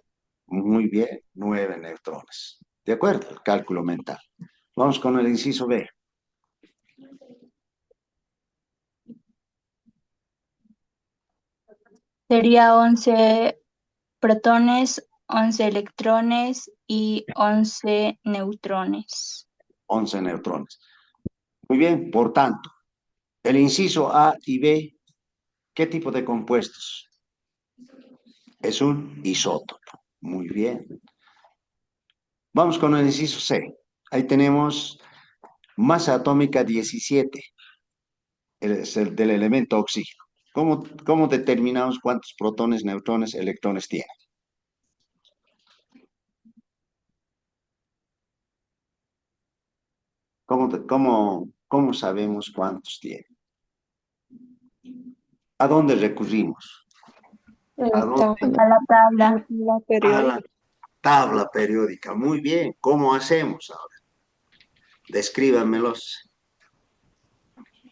Muy bien, 9 neutrones. De acuerdo, el cálculo mental. Vamos con el inciso B. Sería 11 protones, 11 electrones y 11 neutrones. 11 neutrones. Muy bien, por tanto, el inciso A y B, ¿qué tipo de compuestos? Es un isótopo. Muy bien. Vamos con el inciso C. Ahí tenemos masa atómica 17, es el del elemento oxígeno. ¿Cómo determinamos cuántos protones, neutrones, electrones tiene? ¿Cómo sabemos cuántos tiene? ¿A dónde recurrimos? ¿A dónde? A la tabla. A la tabla periódica. Muy bien. ¿Cómo hacemos ahora? Descríbanmelos.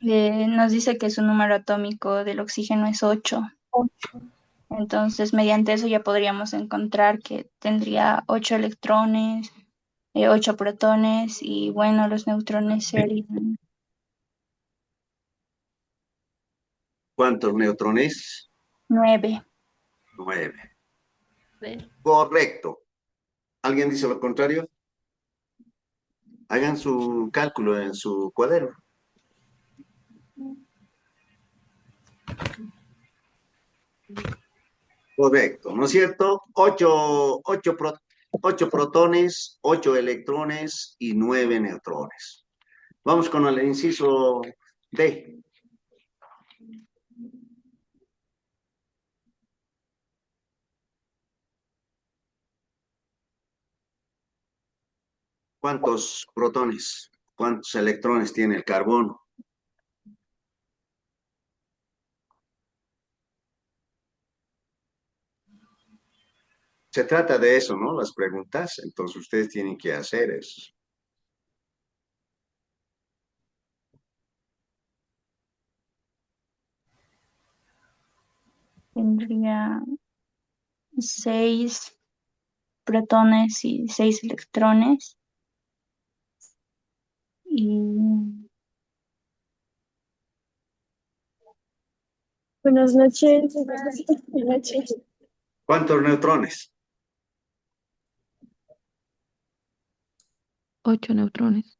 Nos dice que su número atómico del oxígeno es 8. Entonces, mediante eso ya podríamos encontrar que tendría 8 electrones, 8 protones y bueno, los neutrones serían ¿Cuántos neutrones? 9. 9. Correcto. ¿Alguien dice lo contrario? Hagan su cálculo en su cuaderno. Correcto, ¿no es cierto? 8 protones, 8 electrones y 9 neutrones. Vamos con el inciso D. ¿Cuántos protones, cuántos electrones tiene el carbono? Se trata de eso, ¿no? Las preguntas, entonces ustedes tienen que hacer eso. Tendría 6 protones y 6 electrones. Y Buenas noches. Buenas noches. ¿Cuántos neutrones? 8 neutrones.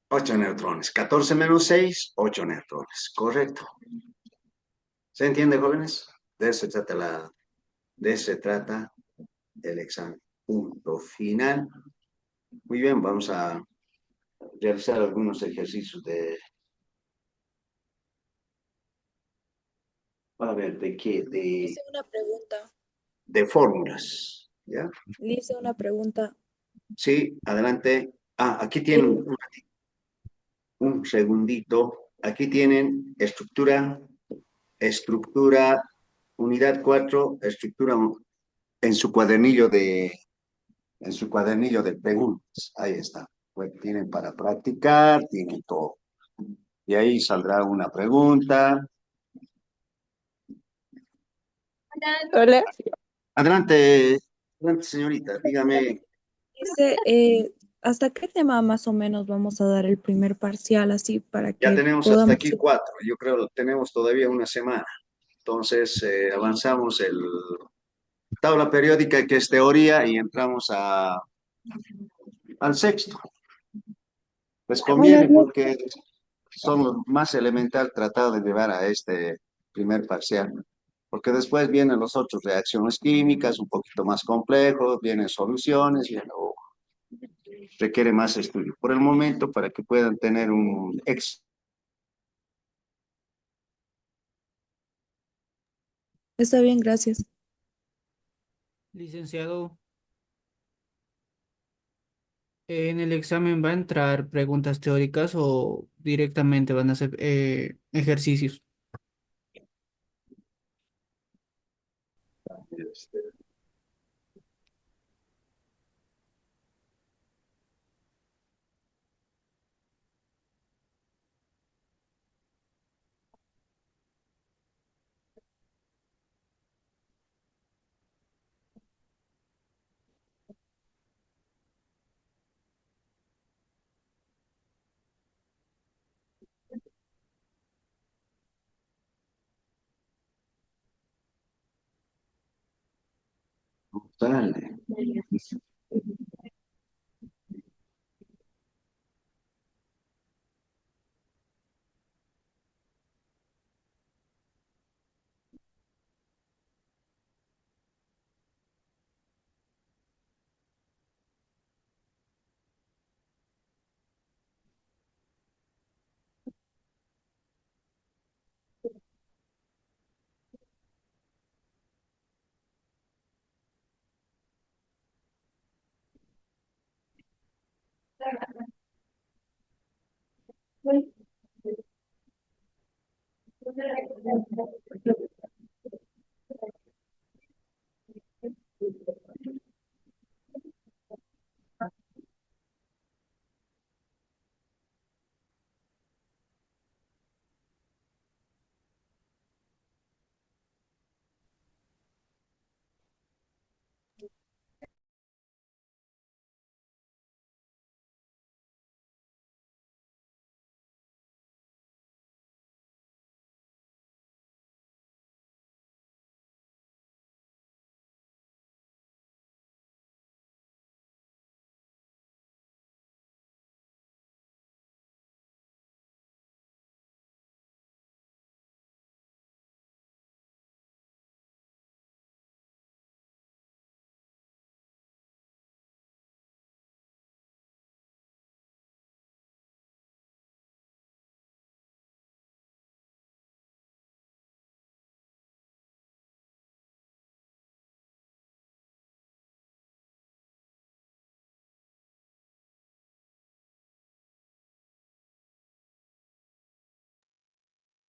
8 neutrones. 14 menos 6, 8 neutrones. Correcto. ¿Se entiende, jóvenes? De eso se trata el examen. Punto final. Muy bien, vamos a realizar algunos ejercicios a ver, ¿de qué? Le hice una pregunta. De fórmulas, ¿ya? Le hice una pregunta. Sí, adelante. Aquí tienen El- un segundito. Aquí tienen estructura, unidad 4, estructura en su cuadernillo de preguntas. Ahí está. Pues tienen para practicar, tienen todo. Y ahí saldrá una pregunta. Hola. Adelante, adelante, señorita, dígame. Dice, ¿hasta qué tema más o menos vamos a dar el primer parcial así para Ya que tenemos hasta podamos... aquí 4. Yo creo que tenemos todavía una semana. Entonces, avanzamos el tabla periódica, que es teoría, y entramos al sexto. Les Buenas conviene noches. porque son lo más elemental tratar de llevar a este primer parcial. Porque después vienen los otros, reacciones químicas, un poquito más complejos, vienen soluciones, y requiere más estudio. Por el momento, para que puedan tener un Está bien, gracias. Licenciado, ¿en el examen va a entrar preguntas teóricas o directamente van a ser ejercicios? Dale.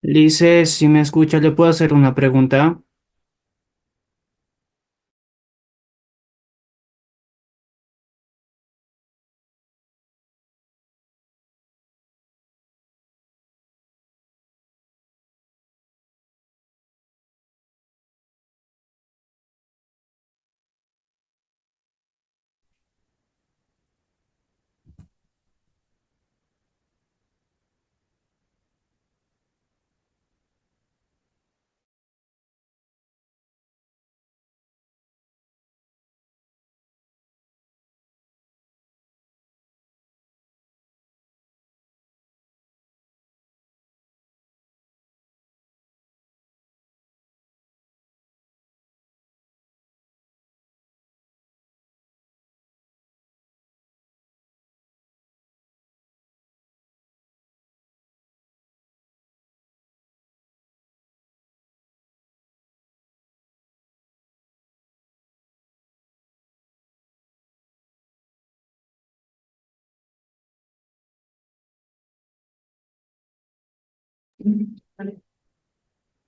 Lice, si me escucha, ¿le puedo hacer una pregunta?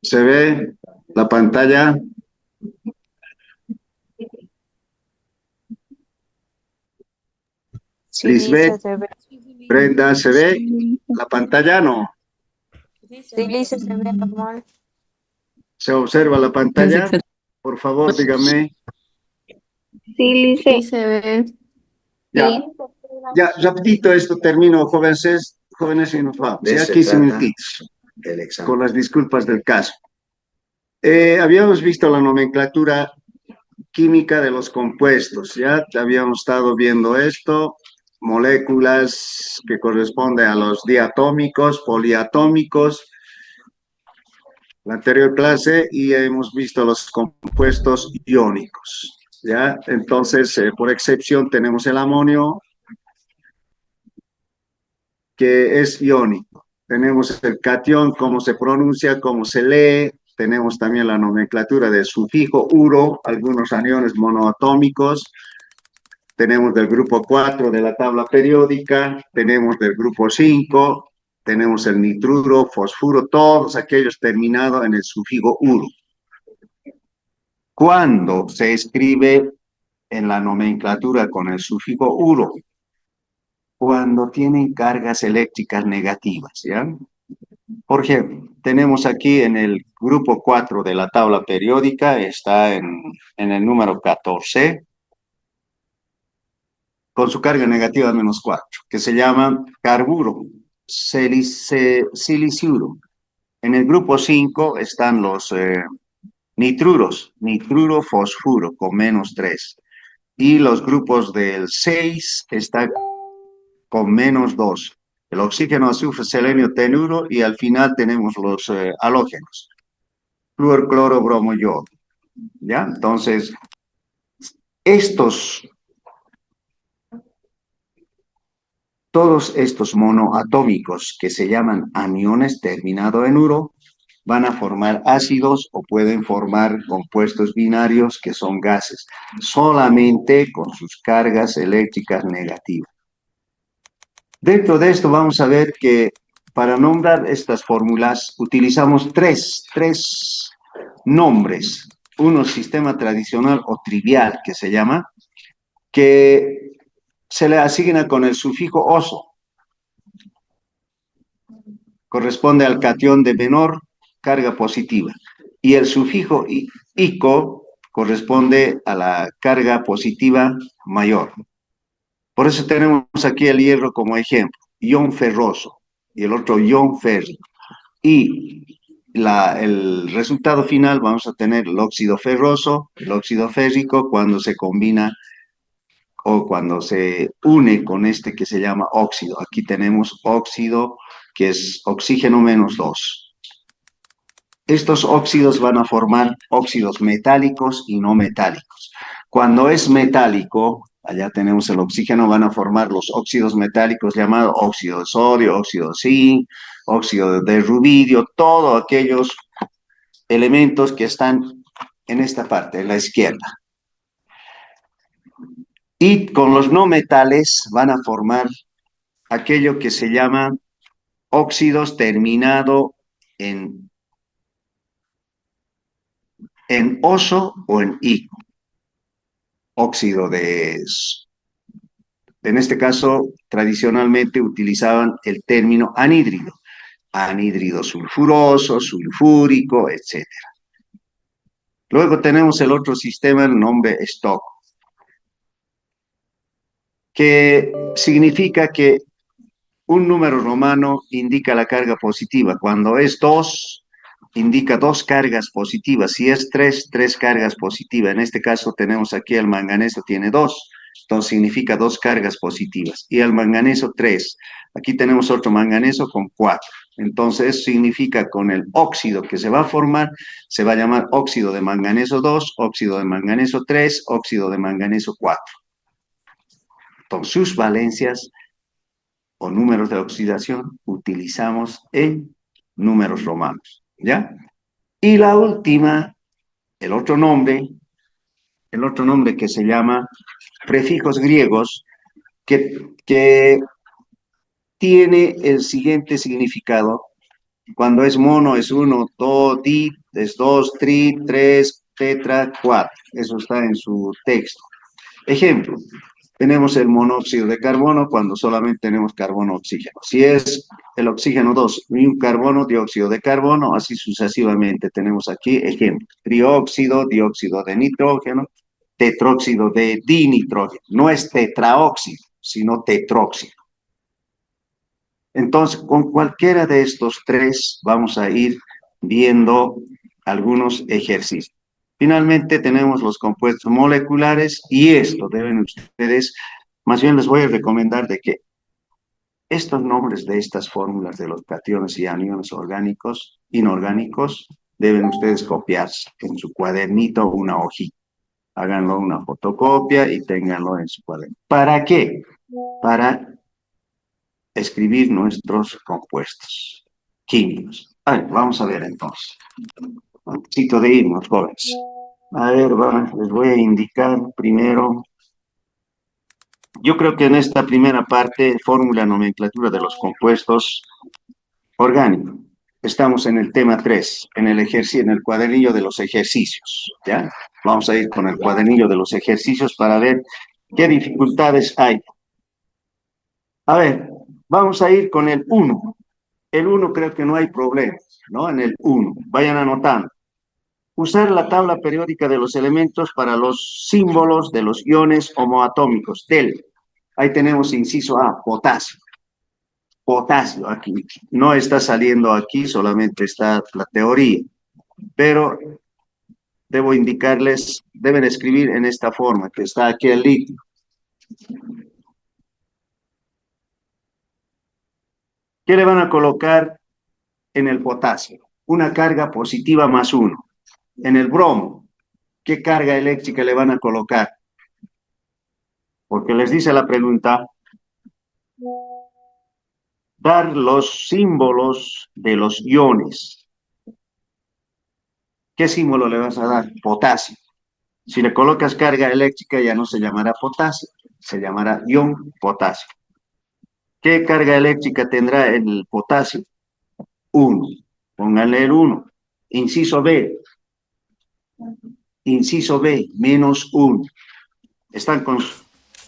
¿Se ve la pantalla? Sí, Lisbeth, Lice, se ve. Brenda, ¿se ve Sí, la pantalla? No. Sí, Lice, se ve normal. ¿Se observa la pantalla? Perfecto. Por favor, dígame. sí, Sí, Lice. se ve. Ya, Sí. ya, rapidito esto termino, jóvenes y nos vamos. Ya 15 minutitos, con las disculpas del caso. Habíamos visto la nomenclatura química de los compuestos, ya habíamos estado viendo esto, moléculas que corresponden a los diatómicos, poliatómicos, la anterior clase, y hemos visto los compuestos iónicos, ¿ya? Entonces, por excepción, tenemos el amonio, que es iónico. Tenemos el catión, cómo se pronuncia, cómo se lee. Tenemos también la nomenclatura del sufijo uro, algunos aniones monoatómicos. Tenemos del grupo 4 de la tabla periódica, tenemos del grupo 5, tenemos el nitruro, fosfuro, todos aquellos terminados en el sufijo uro. ¿Cuándo se escribe en la nomenclatura con el sufijo uro? Cuando tienen cargas eléctricas negativas, ¿ya? Por ejemplo, tenemos aquí en el grupo 4 de la tabla periódica, está en el número 14, con su carga negativa -4, que se llama carburo, siliciuro. En el grupo 5 están los nitruros, nitruro, fosfuro, con -3. Y los grupos del 6 están con -2. El oxígeno, azufre, selenio, tenuro, y al final tenemos los halógenos, flúor, cloro, bromo, yodo. ¿Ya? Entonces, estos, todos estos monoatómicos que se llaman aniones terminado en uro, van a formar ácidos o pueden formar compuestos binarios que son gases, solamente con sus cargas eléctricas negativas. Dentro de esto vamos a ver que para nombrar estas fórmulas utilizamos tres nombres. Uno, sistema tradicional o trivial, que se llama, que se le asigna con el sufijo oso. Corresponde al catión de menor carga positiva. Y el sufijo ico corresponde a la carga positiva mayor. Por eso tenemos aquí el hierro como ejemplo, ion ferroso, y el otro ion férrico. Y el resultado final vamos a tener el óxido ferroso, el óxido férrico, cuando se combina o cuando se une con este que se llama óxido. Aquí tenemos óxido, que es oxígeno -2. Estos óxidos van a formar óxidos metálicos y no metálicos. Cuando es metálico, allá tenemos el oxígeno, van a formar los óxidos metálicos llamados óxido de sodio, óxido de zinc, óxido de rubidio, todos aquellos elementos que están en esta parte, en la izquierda. Y con los no metales van a formar aquello que se llama óxidos terminado en oso o en I. Óxido en este caso, tradicionalmente utilizaban el término anhídrido. Anhídrido sulfuroso, sulfúrico, etc. Luego tenemos el otro sistema, el nombre Stock, que significa que un número romano indica la carga positiva. Cuando es 2, indica 2 cargas positivas. Si es 3, 3 cargas positivas. En este caso tenemos aquí el manganeso tiene 2, entonces significa 2 cargas positivas. Y el manganeso 3. Aquí tenemos otro manganeso con 4. Entonces eso significa con el óxido que se va a formar, se va a llamar óxido de manganeso 2, óxido de manganeso 3, óxido de manganeso 4. Entonces sus valencias o números de oxidación utilizamos en números romanos, ¿ya? Y la última, el otro nombre que se llama prefijos griegos, que tiene el siguiente significado. Cuando es mono es 1, to, di, es 2, tri, 3, tetra, 4. Eso está en su texto. Ejemplo, tenemos el monóxido de carbono cuando solamente tenemos carbono-oxígeno. Si es el oxígeno 2 y un carbono, dióxido de carbono, así sucesivamente. Tenemos aquí ejemplo, trióxido, dióxido de nitrógeno, tetróxido de dinitrógeno. No es tetraóxido, sino tetróxido. Entonces, con cualquiera de estos tres vamos a ir viendo algunos ejercicios. Finalmente tenemos los compuestos moleculares y esto deben ustedes, más bien les voy a recomendar de que estos nombres de estas fórmulas de los cationes y aniones orgánicos, inorgánicos, deben ustedes copiarse en su cuadernito o una hojita. Háganlo una fotocopia y ténganlo en su cuaderno. ¿Para qué? Para escribir nuestros compuestos químicos. Vamos a ver entonces. Antes de irnos, jóvenes. A ver, les voy a indicar primero. Yo creo que en esta primera parte, fórmula, nomenclatura de los compuestos orgánicos. Estamos en el tema 3, en el cuadernillo de los ejercicios, ¿ya? Vamos a ir con el cuadernillo de los ejercicios para ver qué dificultades hay. A ver, vamos a ir con el 1. El 1 creo que no hay problema, ¿no? En el 1, vayan anotando. Usar la tabla periódica de los elementos para los símbolos de los iones homoatómicos, del. Ahí tenemos inciso A, potasio. Potasio, aquí. No está saliendo aquí, solamente está la teoría. Pero debo indicarles, deben escribir en esta forma, que está aquí el litio. ¿Qué le van a colocar en el potasio? Una carga positiva más 1. En el bromo, ¿qué carga eléctrica le van a colocar? Porque les dice la pregunta, dar los símbolos de los iones. ¿Qué símbolo le vas a dar? Potasio. Si le colocas carga eléctrica ya no se llamará potasio, se llamará ion potasio. ¿Qué carga eléctrica tendrá el potasio? 1. Pónganle el 1. Inciso B. Inciso B, menos 1.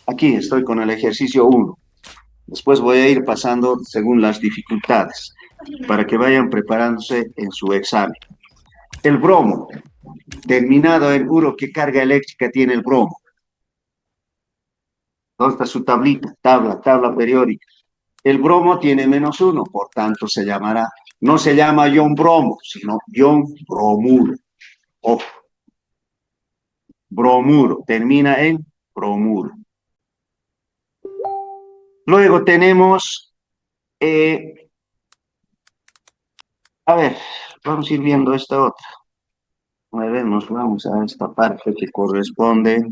Aquí estoy con el ejercicio 1. Después voy a ir pasando según las dificultades, para que vayan preparándose en su examen. El bromo, terminado en uro, ¿qué carga eléctrica tiene el bromo? ¿Dónde está su tablita? Tabla periódica. El bromo tiene menos 1, por tanto se llamará, no se llama ion bromo, sino ion bromuro. Ojo. Bromuro, termina en bromuro. Luego tenemos, a ver, vamos a ir viendo esta otra. Vamos a esta parte que corresponde.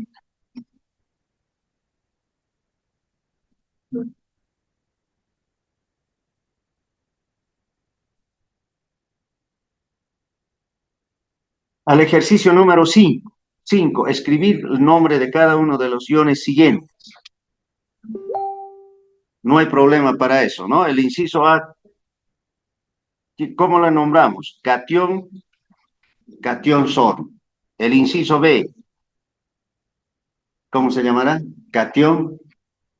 Al ejercicio número 5. 5. Escribir el nombre de cada uno de los iones siguientes. No hay problema para eso, ¿no? El inciso A ¿Cómo la nombramos? Catión, catión sodio. El inciso B, ¿cómo se llamará? Catión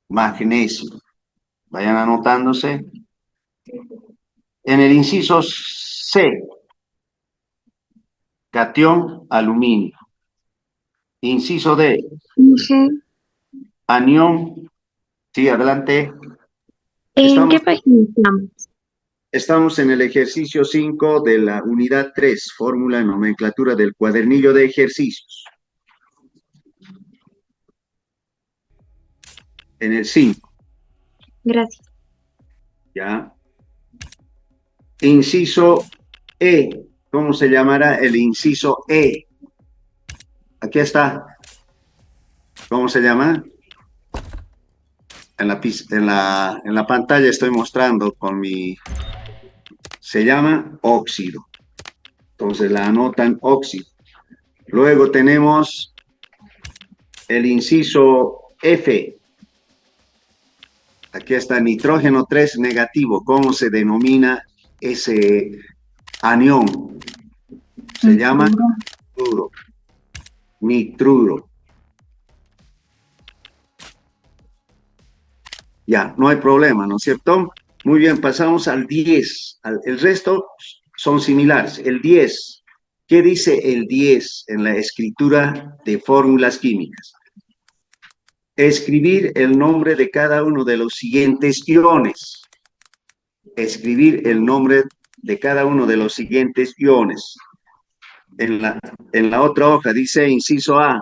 magnesio. Vayan anotándose. En el inciso C, catión aluminio. Inciso D, anión. Sí, adelante. ¿En qué página estamos? Estamos en el ejercicio 5 de la unidad 3, fórmula y nomenclatura del cuadernillo de ejercicios. En el 5. Gracias. Ya. Inciso E. ¿Cómo se llamará el inciso E? Aquí está. ¿Cómo se llama? En la pantalla estoy mostrando con mi... Se llama óxido. Entonces la anotan óxido. Luego tenemos el inciso F. Aquí está nitrógeno 3 negativo. ¿Cómo se denomina ese anión? Se llama nitruro. Nitruro. Ya, no hay problema, ¿no es cierto? Muy bien, pasamos al 10. El resto son similares. El 10. ¿Qué dice el 10 en la escritura de fórmulas químicas? Escribir el nombre de cada uno de los siguientes iones. Escribir el nombre de cada uno de los siguientes iones. En la otra hoja dice inciso A.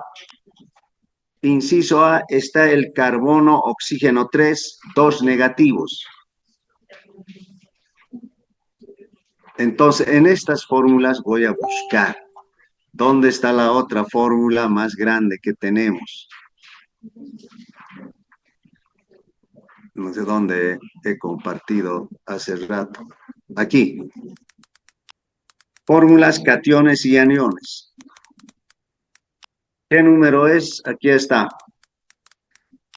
Inciso A está el carbono, oxígeno 3, 2 negativos. Entonces, en estas fórmulas voy a buscar dónde está la otra fórmula más grande que tenemos. No sé dónde he compartido hace rato. Aquí. Fórmulas, cationes y aniones. ¿Qué número es? Aquí está.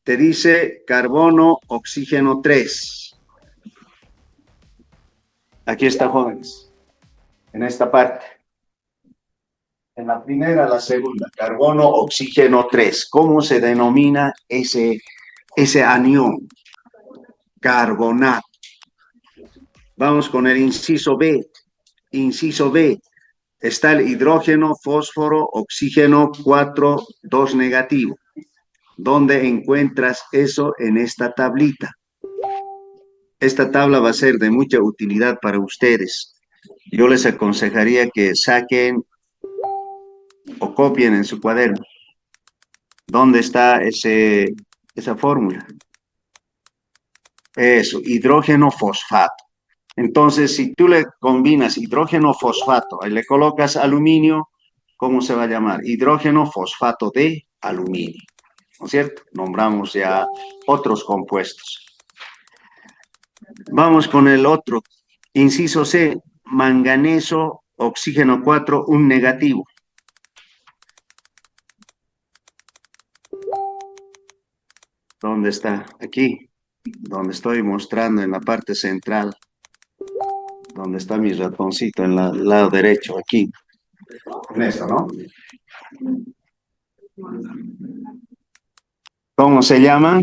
Te dice carbono, oxígeno 3. Aquí está, jóvenes. En esta parte. En la primera, la segunda. Carbono, oxígeno 3. ¿Cómo se denomina ese anión? Carbonato. Vamos con el inciso B. Inciso B. Está el hidrógeno, fósforo, oxígeno 4, 2 negativo. ¿Dónde encuentras eso en esta tablita? Esta tabla va a ser de mucha utilidad para ustedes. Yo les aconsejaría que saquen o copien en su cuaderno. ¿Dónde está esa fórmula? Eso, hidrógeno fosfato. Entonces, si tú le combinas hidrógeno fosfato y le colocas aluminio, ¿cómo se va a llamar? Hidrógeno fosfato de aluminio. ¿No es cierto? Nombramos ya otros compuestos. Vamos con el otro. Inciso C, manganeso, oxígeno 4, un negativo. ¿Dónde está? Aquí, donde estoy mostrando en la parte central. Donde está mi ratoncito, en el lado derecho, aquí. En esto, ¿no? ¿Cómo se llama?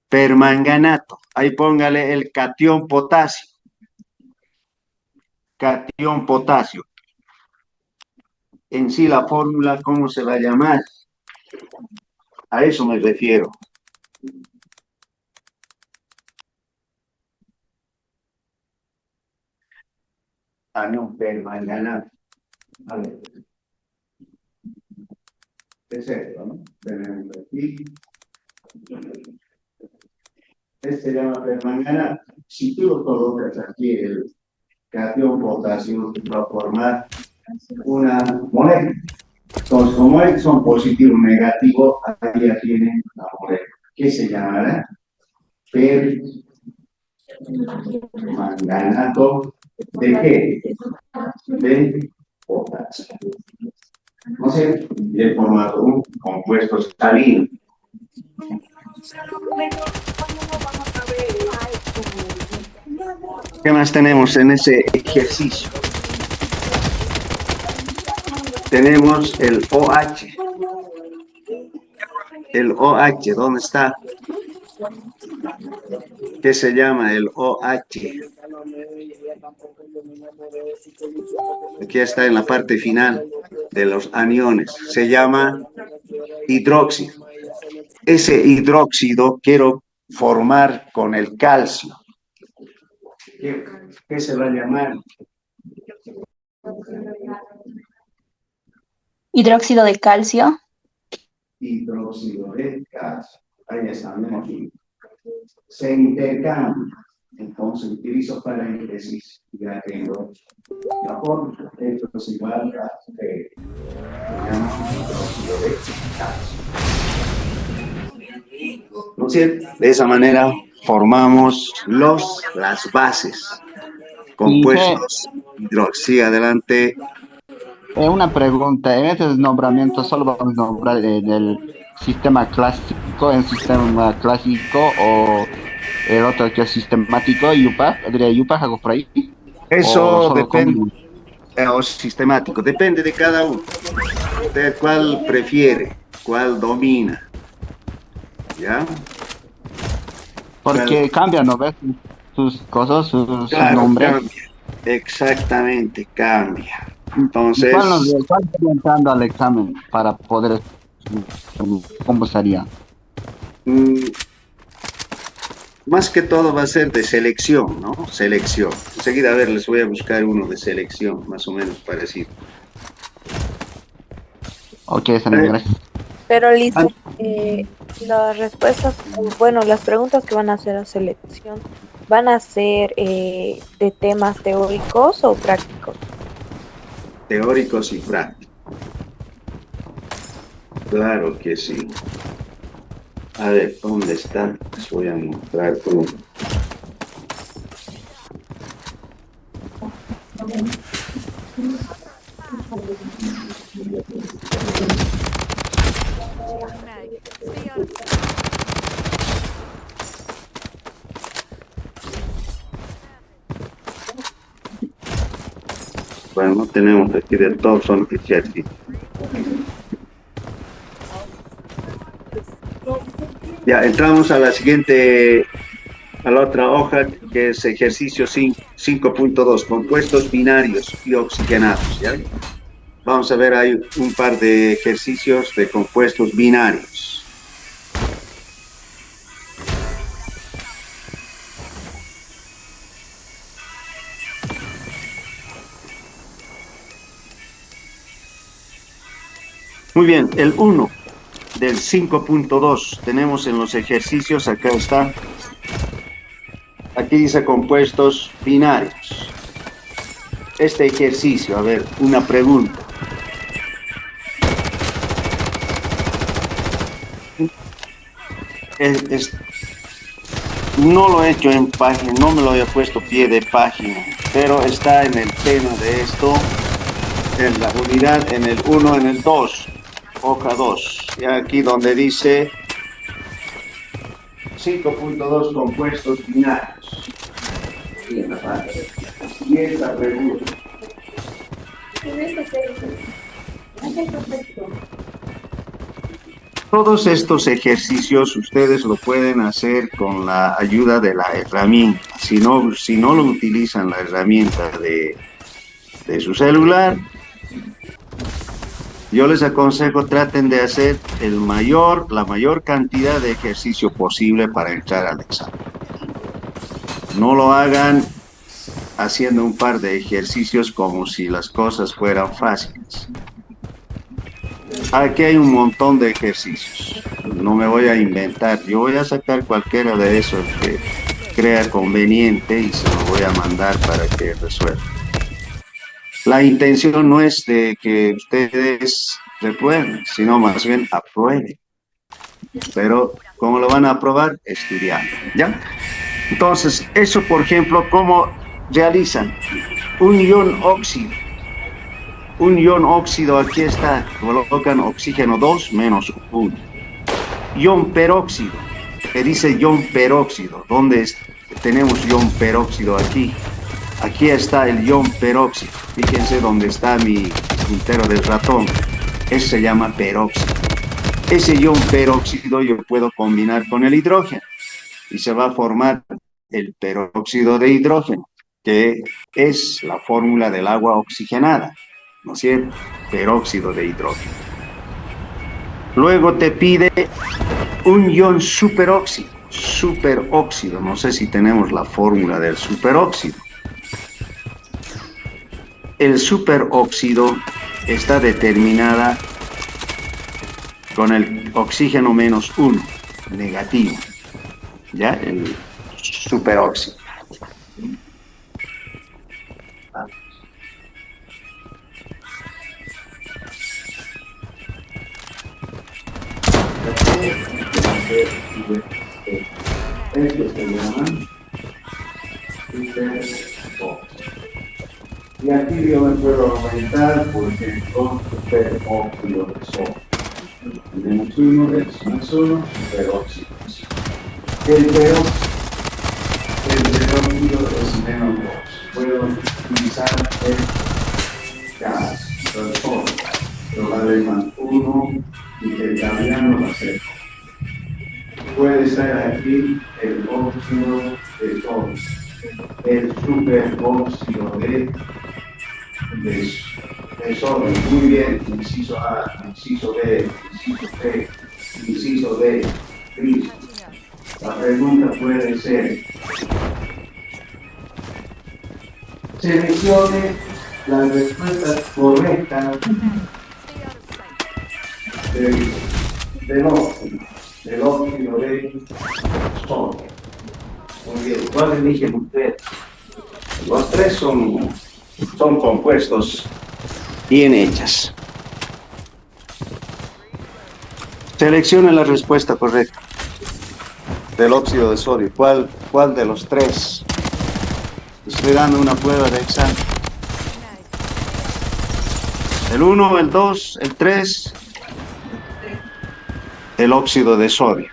Permanganato. Ahí póngale el catión potasio. Catión potasio. En sí la fórmula, ¿cómo se va a llamar? A eso me refiero. Anión permanganato. A ver. Es esto, ¿no? Tenemos aquí. Este se llama permanganato. Si tú lo colocas aquí, el catión potasio va a formar una molécula. Entonces, como estos son positivo y negativo, ahí ya tienen la molécula. ¿Qué se llamará? Permanganato. ¿De qué? De potasio. No sé, he formado un compuesto salino. ¿Qué más tenemos en ese ejercicio? Tenemos el OH. El OH, ¿dónde está? ¿Qué se llama el OH? Aquí está en la parte final de los aniones. Se llama hidróxido. Ese hidróxido quiero formar con el calcio. ¿Qué se va a llamar? Hidróxido de calcio. Hidróxido de calcio. Ahí está, ¿no? Se intercambia. Entonces utilizo paréntesis. Ya tengo la fórmula. Esto es igual a se llama hidróxido de calcio. ¿No es cierto? De esa manera formamos las bases compuestos hidróxido. Adelante. Una pregunta, en ese nombramiento solo vamos a nombrar del sistema clásico, o el otro que es sistemático, UPAC, algo por ahí. Eso depende, o sistemático, depende de cada uno. ¿Usted cuál prefiere? ¿Cuál domina? ¿Ya? Porque cambian, ¿no ves? Sus cosas, sus nombres. Cambia. Exactamente, cambia. Entonces, ¿Cuál estaría entrando al examen para poder, cómo sería? Más que todo va a ser de selección, ¿no? Selección. Enseguida, a ver, les voy a buscar uno de selección, más o menos parecido. Ok, gracias. Pero listo, las respuestas, bueno, las preguntas que van a hacer a selección, ¿van a ser de temas teóricos o prácticos? Teóricos y prácticos. Claro que sí. A ver, ¿dónde están? Les voy a mostrar uno. Bueno, no tenemos aquí de todos, son ejercicios. Ya, entramos a la siguiente, a la otra hoja, que es ejercicio 5.2, compuestos binarios y oxigenados, ¿ya? Vamos a ver, hay un par de ejercicios de compuestos binarios. Muy bien, el 1 del 5.2 tenemos en los ejercicios, acá está. Aquí dice compuestos binarios. Este ejercicio, a ver, una pregunta. No lo he hecho en página, no me lo he puesto pie de página, pero está en el tema de esto, en la unidad, en el 1, en el 2. Hoja 2, y aquí donde dice 5.2 compuestos binarios. Y esta pregunta. Todos estos ejercicios ustedes lo pueden hacer con la ayuda de la herramienta. Si no lo utilizan la herramienta de su celular, yo les aconsejo traten de hacer la mayor cantidad de ejercicio posible para entrar al examen. No lo hagan haciendo un par de ejercicios como si las cosas fueran fáciles. Aquí hay un montón de ejercicios. No me voy a inventar. Yo voy a sacar cualquiera de esos que crea conveniente y se lo voy a mandar para que resuelvan. La intención no es de que ustedes reprueben, sino más bien aprueben. Pero, ¿cómo lo van a aprobar? Estudiando, ¿ya? Entonces, eso, por ejemplo, ¿cómo realizan? Un ion óxido. Un ion óxido, aquí está, colocan oxígeno 2 menos 1. Ion peróxido, que dice ion peróxido, ¿dónde tenemos ion peróxido aquí. Aquí está el ion peróxido. Fíjense dónde está mi puntero del ratón. Ese se llama peróxido. Ese ion peróxido yo puedo combinar con el hidrógeno y se va a formar el peróxido de hidrógeno, que es la fórmula del agua oxigenada, ¿no es cierto? Peróxido de hidrógeno. Luego te pide un ion superóxido. Superóxido, no sé si tenemos la fórmula del superóxido. El superóxido está determinada con el oxígeno -1, negativo, ¿ya? El superóxido. Esto se llama superóxido. Y aquí yo me puedo aumentar porque son superóxido de sodio. Tenemos 1, x más 1, superóxido. El peróxido es menos 2. Puedo utilizar el gas, el sodio. Lo vale más 1 y el cambiano va a ser 2. Puede estar aquí el óxido de sodio, el superóxido de sodio. Muy bien, inciso A, inciso B, inciso C, inciso D. Listo. La pregunta puede ser: seleccione la respuesta correcta del óxido de sodio. Muy bien, ¿cuál eligen ustedes? Los tres son compuestos bien hechas. Seleccione la respuesta correcta del óxido de sodio. ¿Cuál de los tres? Estoy dando una prueba de examen. El 1, el 2, el 3. El óxido de sodio.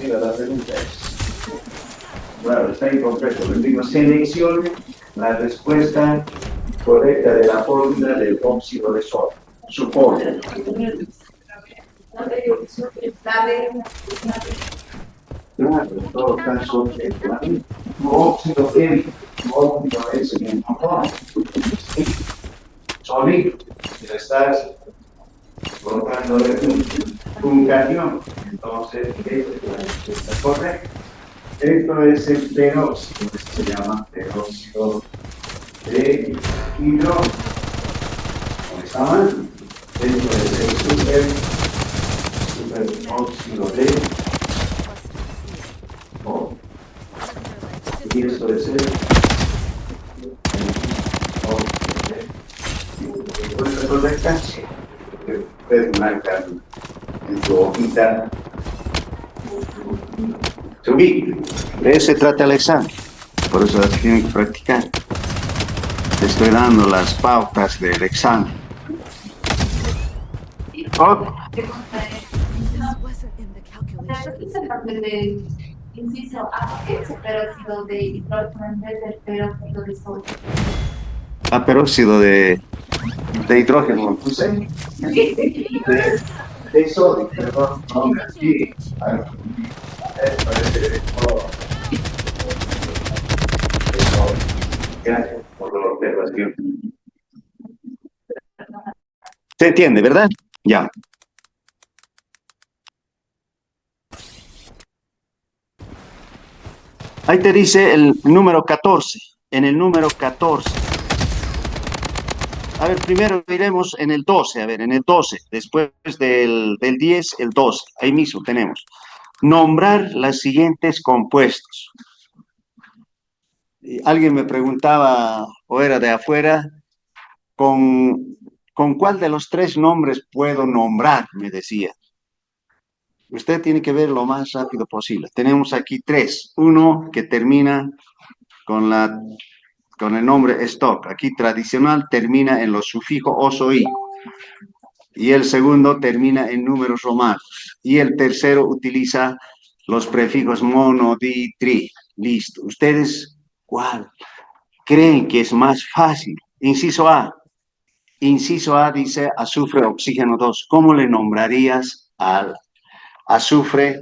La pregunta es, claro, está incompleto. Les digo, seleccione la respuesta correcta de la fórmula del óxido de sodio. Su fórmula. Claro, en todo caso, el óxido es el motor. Sólido. Si le estás colocándole un cañón, entonces esta es la respuesta correcta. Esto es el peróxido, que se llama peróxido de hidrógeno. ¿Cómo está mal? Esto es el superóxido de sodio. Y esto es el óxido de respuesta correcta. Puedes marcar en tu hojita. Subí. De eso se trata el examen. Por eso tienen que practicar. Te estoy dando las pautas del examen. Oh. Inciso A, es el peróxido de hidrógeno en vez del peróxido de sodio. Peróxido de hidrógeno, ¿puse? De sodio, perdón, no, sí. Gracias por la observación. ¿Se entiende, verdad? Ya. Ahí te dice el número 14. En el número 14. A ver, primero iremos en el 12. A ver, en el 12. Después del 10, el 12. Ahí mismo tenemos. Nombrar los siguientes compuestos. Alguien me preguntaba, o era de afuera, ¿con cuál de los tres nombres puedo nombrar? Me decía. Usted tiene que ver lo más rápido posible. Tenemos aquí tres. Uno que termina con el nombre stock. Aquí tradicional termina en los sufijos os o i. Y el segundo termina en números romanos. Y el tercero utiliza los prefijos mono, di, tri. Listo. ¿Ustedes cuál creen que es más fácil? Inciso A. Inciso A dice azufre, oxígeno 2. ¿Cómo le nombrarías al azufre,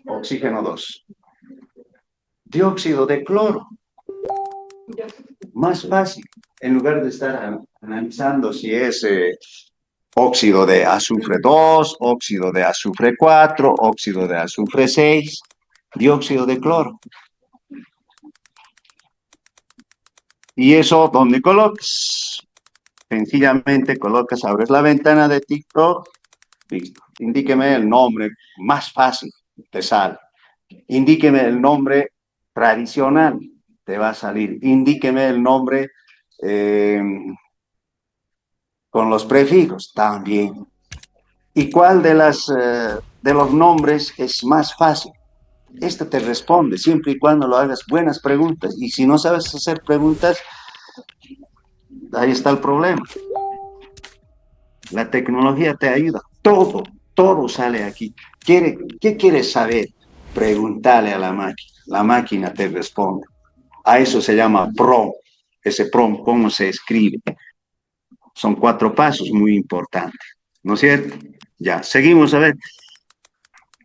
oxígeno 2? Dióxido de cloro. Más fácil. En lugar de estar analizando si es óxido de azufre 2, óxido de azufre 4, óxido de azufre 6, dióxido de cloro. ¿Y eso dónde colocas? Sencillamente colocas, abres la ventana de TikTok, listo. Indíqueme el nombre más fácil, te sale. Indíqueme el nombre tradicional, te va a salir. Indíqueme el nombre con los prefijos, también. ¿Y cuál de los nombres es más fácil? Esto te responde, siempre y cuando lo hagas buenas preguntas. Y si no sabes hacer preguntas, ahí está el problema. La tecnología te ayuda. Todo sale aquí. ¿Qué quieres saber? Pregúntale a la máquina. La máquina te responde. A eso se llama PROM. Ese PROM, ¿cómo se escribe? Son 4 pasos muy importantes. ¿No es cierto? Ya, seguimos a ver.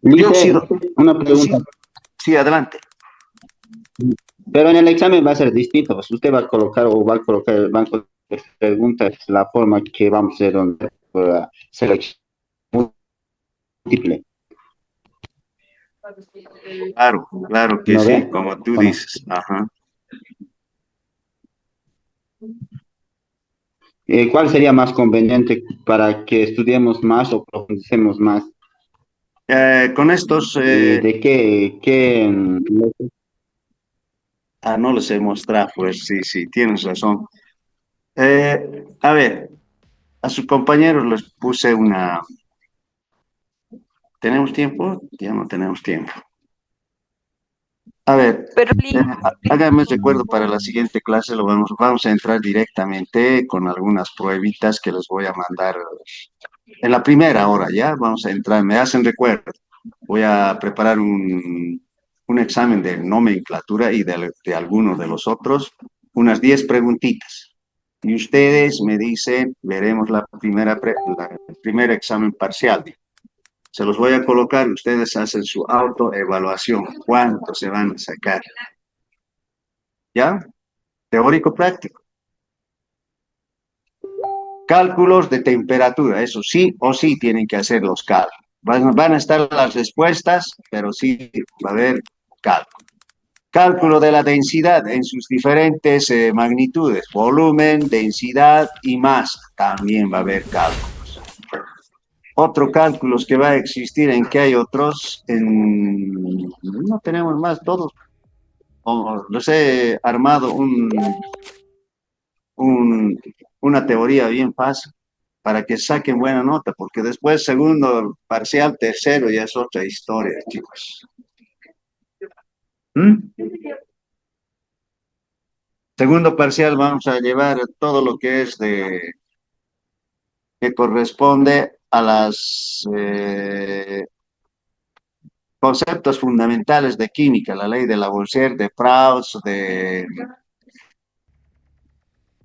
Dióxido. Una pregunta. Sí, adelante. Pero en el examen va a ser distinto, pues usted va a colocar o va a colocar el banco de preguntas, la forma que vamos a hacer donde selección múltiple. Claro que ¿No sí, ve? como tú ¿O no? dices. Ajá. ¿Cuál sería más conveniente para que estudiemos más o profundicemos más? Con estos, ¿De qué no les he mostrado, pues sí, tienes razón. A ver, a sus compañeros les puse una... ¿Tenemos tiempo? Ya no tenemos tiempo. A ver, háganme recuerdo para la siguiente clase, vamos a entrar directamente con algunas pruebitas que les voy a mandar en la primera hora, ¿ya? Vamos a entrar, me hacen recuerdo. Voy a preparar un examen de nomenclatura y de algunos de los otros, unas 10 preguntitas. Y ustedes me dicen, veremos el primer examen parcial. Se los voy a colocar, ustedes hacen su autoevaluación. ¿Cuánto se van a sacar? ¿Ya? Teórico práctico. Cálculos de temperatura, eso sí o sí tienen que hacer los cálculos. Van a estar las respuestas, pero sí va a haber cálculo. Cálculo de la densidad en sus diferentes magnitudes, volumen, densidad y masa. También va a haber cálculos. Otro cálculo que va a existir, ¿en qué hay otros? No tenemos más, todos. Les he armado una teoría bien fácil para que saquen buena nota, porque después segundo parcial, tercero ya es otra historia, chicos. Segundo parcial vamos a llevar todo lo que es que corresponde a las conceptos fundamentales de química, la ley de Lavoisier, de Proust, de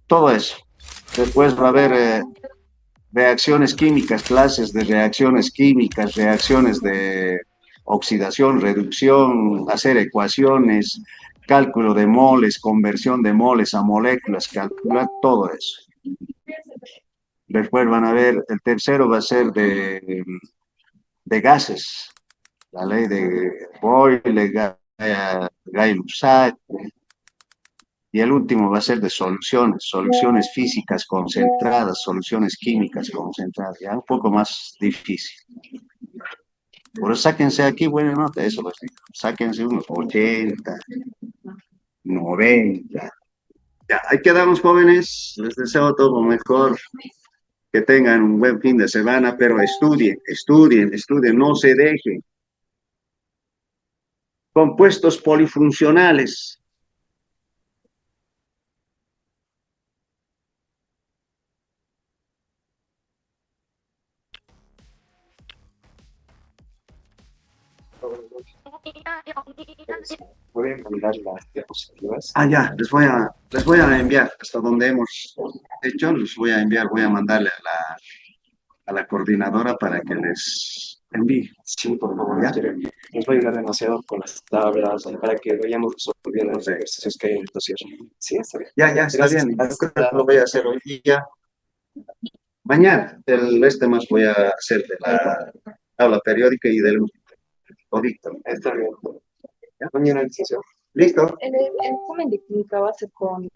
todo eso. Después va a haber reacciones químicas, clases de reacciones químicas, reacciones de oxidación, reducción, hacer ecuaciones, cálculo de moles, conversión de moles a moléculas, calcular todo eso. Después van a ver, el tercero va a ser de gases, la ley de Boyle, Gay-Lussac, y el último va a ser de soluciones físicas concentradas, soluciones químicas concentradas, ya un poco más difícil. Pero sáquense aquí buena nota, eso les digo. Sáquense unos 80, 90. Ya, ahí quedamos, jóvenes. Les deseo todo lo mejor. Que tengan un buen fin de semana, pero estudien, estudien, estudien, no se dejen. Compuestos polifuncionales. ¿Pueden mandar las diapositivas? Ah, ya, les voy a enviar hasta donde hemos hecho, les voy a enviar, voy a mandarle a la coordinadora para que les envíe. Sí, por favor, ¿Ya? nos va a ayudar demasiado con las tablas para que vayamos resolviendo los ejercicios que hay en el dossier. Sí, está bien. Ya, ya, está Gracias. bien. Yo creo que lo voy a hacer hoy día. Mañana, este más voy a hacer de la tabla periódica y del audito. Está bien. Mañana el sesión. ¿Listo? El examen de química va a ser con